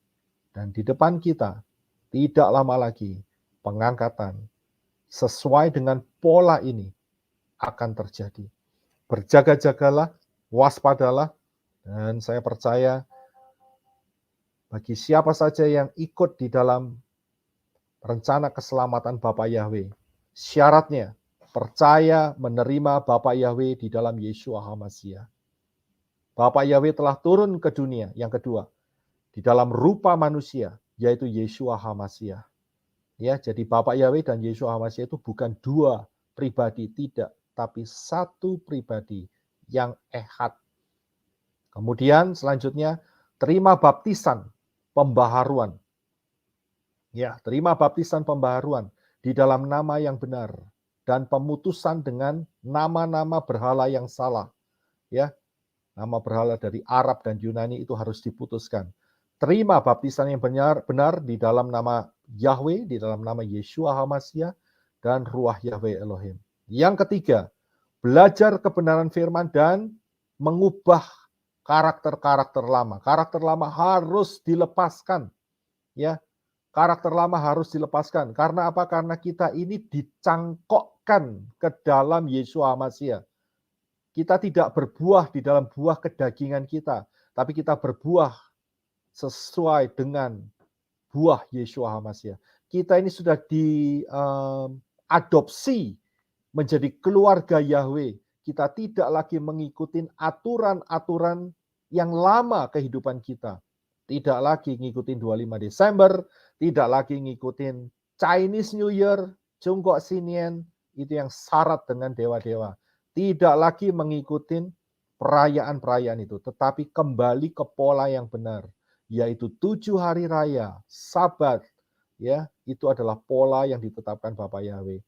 Dan di depan kita, tidak lama lagi, pengangkatan sesuai dengan pola ini akan terjadi. Berjaga-jagalah, waspadalah, dan saya percaya bagi siapa saja yang ikut di dalam rencana keselamatan Bapa Yahweh, syaratnya percaya menerima Bapa Yahweh di dalam Yeshua HaMashiach. Bapa Yahweh telah turun ke dunia, yang kedua, di dalam rupa manusia, yaitu Yeshua HaMashiach. Ya, jadi Bapa Yahweh dan Yeshua HaMashiach itu bukan dua pribadi, tidak, tapi satu pribadi yang ehad. Kemudian selanjutnya, terima baptisan pembaharuan. Ya, terima baptisan pembaharuan di dalam nama yang benar dan pemutusan dengan nama-nama berhala yang salah. Ya, nama berhala dari Arab dan Yunani itu harus diputuskan. Terima baptisan yang benar di dalam nama Yahweh, di dalam nama Yeshua HaMashiach dan Ruach Yahweh Elohim. Yang ketiga, belajar kebenaran firman dan mengubah karakter-karakter lama. Karakter lama harus dilepaskan. Ya, karakter lama harus dilepaskan. Karena apa? Karena kita ini dicangkokkan ke dalam Yeshua HaMashiach. Kita tidak berbuah di dalam buah kedagingan kita, tapi kita berbuah sesuai dengan buah Yeshua HaMashiach. Kita ini sudah diadopsi menjadi keluarga Yahweh. Kita tidak lagi mengikuti aturan-aturan yang lama kehidupan kita. Tidak lagi ngikutin 25 Desember, tidak lagi ngikutin Chinese New Year, Chungkok Sinien, itu yang syarat dengan dewa-dewa. Tidak lagi mengikuti perayaan-perayaan itu, tetapi kembali ke pola yang benar, yaitu 7 hari raya, Sabat, ya, itu adalah pola yang ditetapkan Bapa Yahweh.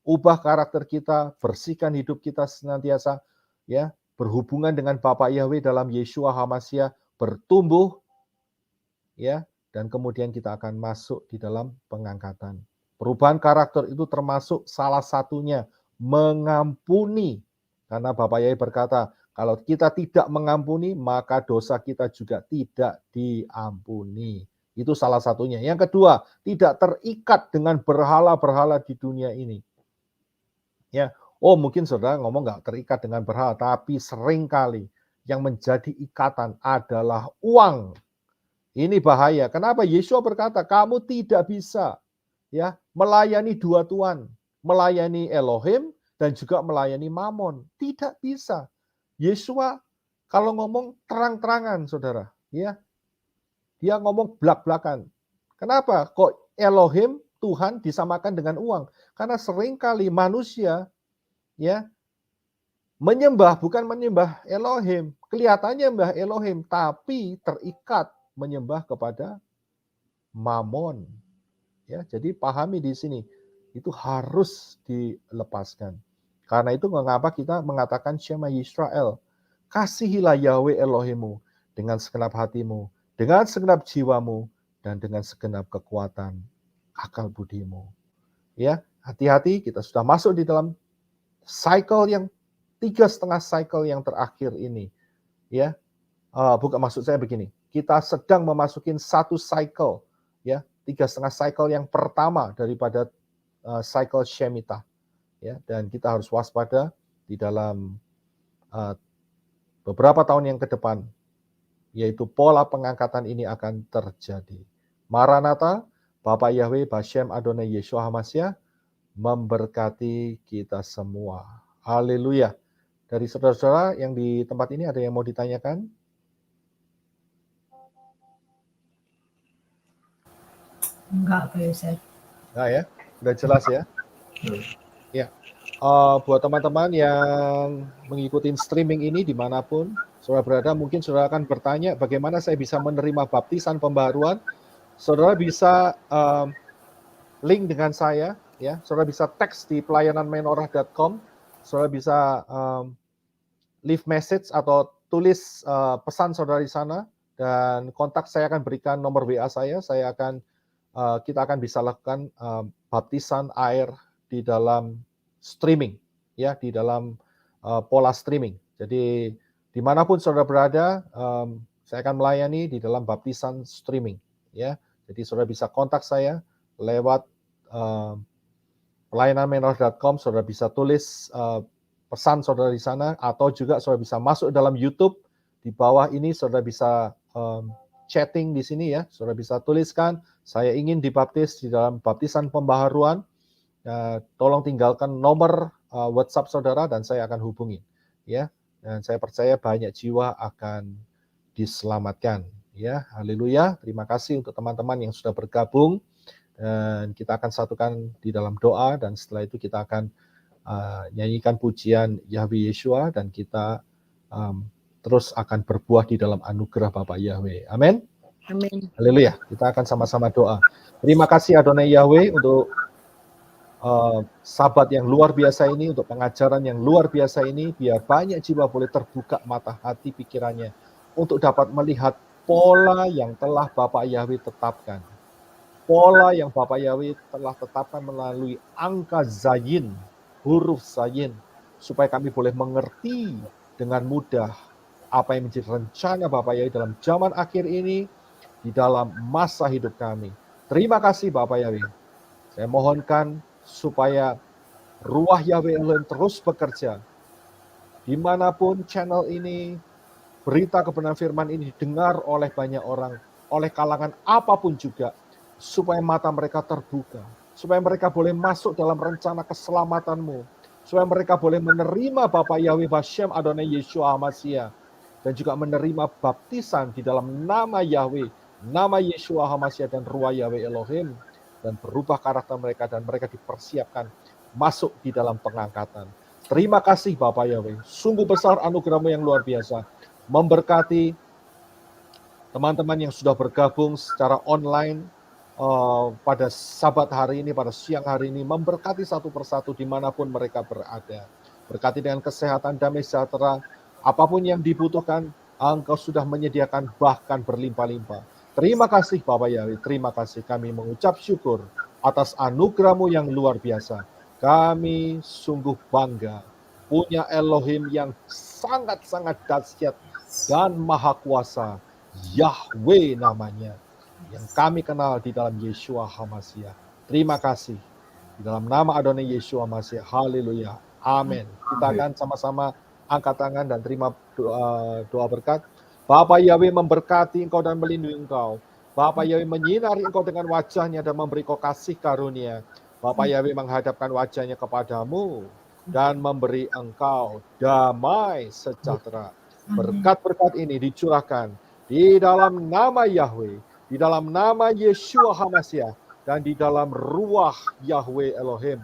Ubah karakter kita, bersihkan hidup kita senantiasa, ya, berhubungan dengan Bapa Yahweh dalam Yeshua HaMashiach, bertumbuh, ya, dan kemudian kita akan masuk di dalam pengangkatan. Perubahan karakter itu termasuk salah satunya mengampuni. Karena Bapa Yahweh berkata, kalau kita tidak mengampuni, maka dosa kita juga tidak diampuni. Itu salah satunya. Yang kedua, tidak terikat dengan berhala-berhala di dunia ini. Ya, mungkin saudara ngomong nggak terikat dengan berhala, tapi seringkali yang menjadi ikatan adalah uang. Ini bahaya. Kenapa? Yeshua berkata, kamu tidak bisa ya melayani dua tuan, melayani Elohim dan juga melayani Mammon. Tidak bisa. Yeshua kalau ngomong terang-terangan, saudara, ya, dia ngomong belak-belakan. Kenapa? Kok Elohim, Tuhan disamakan dengan uang? Karena seringkali manusia, ya, menyembah bukan menyembah Elohim, kelihatannya menyembah Elohim, tapi terikat menyembah kepada Mammon. Ya, jadi pahami di sini, itu harus dilepaskan. Karena itu mengapa kita mengatakan Shema Yisrael, kasihilah Yahweh Elohimmu dengan segenap hatimu, dengan segenap jiwamu, dan dengan segenap kekuatan akal budimu. Ya, hati-hati, kita sudah masuk di dalam cycle yang 3,5 cycle yang terakhir ini. Ya, bukan, maksud saya begini, kita sedang memasukin satu cycle, ya, 3,5 cycle yang pertama daripada cycle Shemitah. Ya, dan kita harus waspada di dalam beberapa tahun yang ke depan, yaitu pola pengangkatan ini akan terjadi. Maranatha, Bapa Yahweh, Bashem Adonai Yeshua HaMashiach, memberkati kita semua. Haleluya. Dari saudara-saudara yang di tempat ini ada yang mau ditanyakan? Enggak, Pak Yosef. Nah ya, udah jelas ya. Ya, buat teman-teman yang mengikuti streaming ini dimanapun saudara berada, mungkin saudara akan bertanya bagaimana saya bisa menerima baptisan pembaharuan. Saudara bisa link dengan saya, ya. Saudara bisa teks di pelayananmenorah.com. Saudara bisa leave message atau tulis pesan saudara di sana, dan kontak saya akan berikan nomor WA saya. Kita akan bisa lakukan baptisan air di dalam streaming, ya, di dalam pola streaming. Jadi dimanapun saudara berada, saya akan melayani di dalam baptisan streaming, ya. Jadi saudara bisa kontak saya lewat pelayananmenor.com, saudara bisa tulis pesan saudara di sana, atau juga saudara bisa masuk dalam YouTube. Di bawah ini saudara bisa chatting di sini, ya. Saudara bisa tuliskan, saya ingin dibaptis di dalam baptisan pembaharuan. Tolong tinggalkan nomor WhatsApp saudara dan saya akan hubungi, ya. Dan saya percaya banyak jiwa akan diselamatkan, ya. Haleluya. Terima kasih untuk teman-teman yang sudah bergabung, dan kita akan satukan di dalam doa, dan setelah itu kita akan nyanyikan pujian Yahweh Yeshua, dan kita terus akan berbuah di dalam anugerah Bapa Yahweh. Amin. Amin. Haleluya. Kita akan sama-sama doa. Terima kasih Adonai Yahweh untuk sabat yang luar biasa ini, untuk pengajaran yang luar biasa ini. Biar banyak jiwa boleh terbuka mata hati pikirannya untuk dapat melihat pola yang telah Bapa Yahweh tetapkan. Pola yang Bapa Yahweh telah tetapkan melalui angka zayin, huruf zayin, supaya kami boleh mengerti dengan mudah apa yang menjadi rencana Bapa Yahweh dalam zaman akhir ini, di dalam masa hidup kami. Terima kasih Bapa Yahweh. Saya mohonkan supaya Ruah Yahweh Elohim terus bekerja. Dimanapun channel ini, berita kebenaran firman ini didengar oleh banyak orang, oleh kalangan apapun juga, supaya mata mereka terbuka, supaya mereka boleh masuk dalam rencana keselamatanmu, supaya mereka boleh menerima Bapa Yahweh Bashem Adonai Yeshua HaMashiach, dan juga menerima baptisan di dalam nama Yahweh, nama Yeshua HaMashiach dan Ruah Yahweh Elohim, dan berubah karakter mereka, dan mereka dipersiapkan masuk di dalam pengangkatan. Terima kasih Bapa Yahweh, sungguh besar anugerah-Mu yang luar biasa, memberkati teman-teman yang sudah bergabung secara online pada sabat hari ini, pada siang hari ini, memberkati satu persatu dimanapun mereka berada. Berkati dengan kesehatan, damai sejahtera, apapun yang dibutuhkan, Engkau sudah menyediakan bahkan berlimpah-limpah. Terima kasih Bapa Yahweh, terima kasih. Kami mengucap syukur atas anugerah-Mu yang luar biasa. Kami sungguh bangga punya Elohim yang sangat-sangat dahsyat dan maha kuasa, Yahweh namanya, yang kami kenal di dalam Yeshua HaMashiach. Terima kasih. Di dalam nama Adonai Yeshua HaMashiach. Haleluya. Amin. Kita akan sama-sama angkat tangan dan terima doa berkat. Bapa Yahweh memberkati engkau dan melindungi engkau. Bapa Yahweh menyinari engkau dengan wajahnya dan memberi kau kasih karunia. Bapa Yahweh menghadapkan wajahnya kepadamu dan memberi engkau damai sejahtera. Berkat-berkat ini dicurahkan di dalam nama Yahweh, di dalam nama Yeshua HaMashiach, dan di dalam ruah Yahweh Elohim,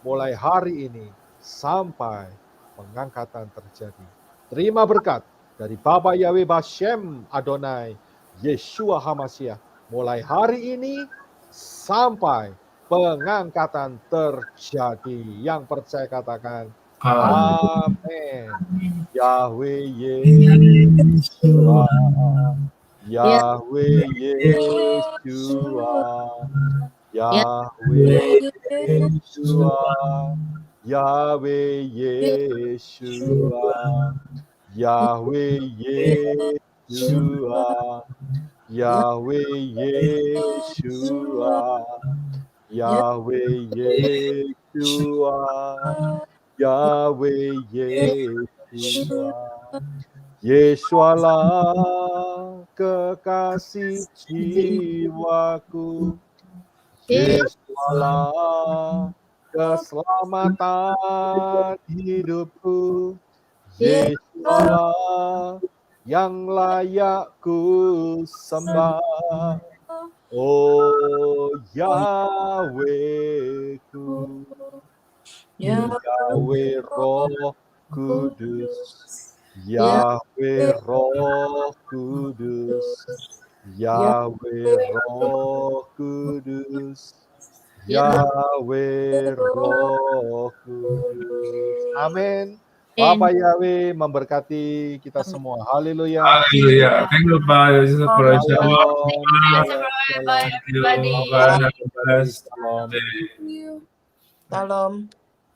mulai hari ini sampai pengangkatan terjadi. Terima berkat dari Bapa Yahweh Bashem Adonai Yeshua HaMashiach, mulai hari ini sampai pengangkatan terjadi. Yang percaya katakan amin. Yahweh Yeshua, Yahweh Yeshua, Yahweh Yeshua, Yahweh Yeshua, Yahweh Yeshua, Yahweh Yeshua, Yahweh Yeshua, Yahweh Yeshua. Yeshualah kekasih jiwaku, Yeshualah keselamatan hidupku, Yeshualah yang layak ku sembah. Oh Yahwehku, Yahweh Roh Kudus, Yahweh Roh Kudus, Yahweh Roh Kudus, Yahweh Roh Kudus. Amin. Bapa Yahweh memberkati kita semua. Haleluya. Haleluya. Thank you Pak Yesus for the shower. Shalom. Thank you. Bye. Have a blessed day. Shalom. Shalom.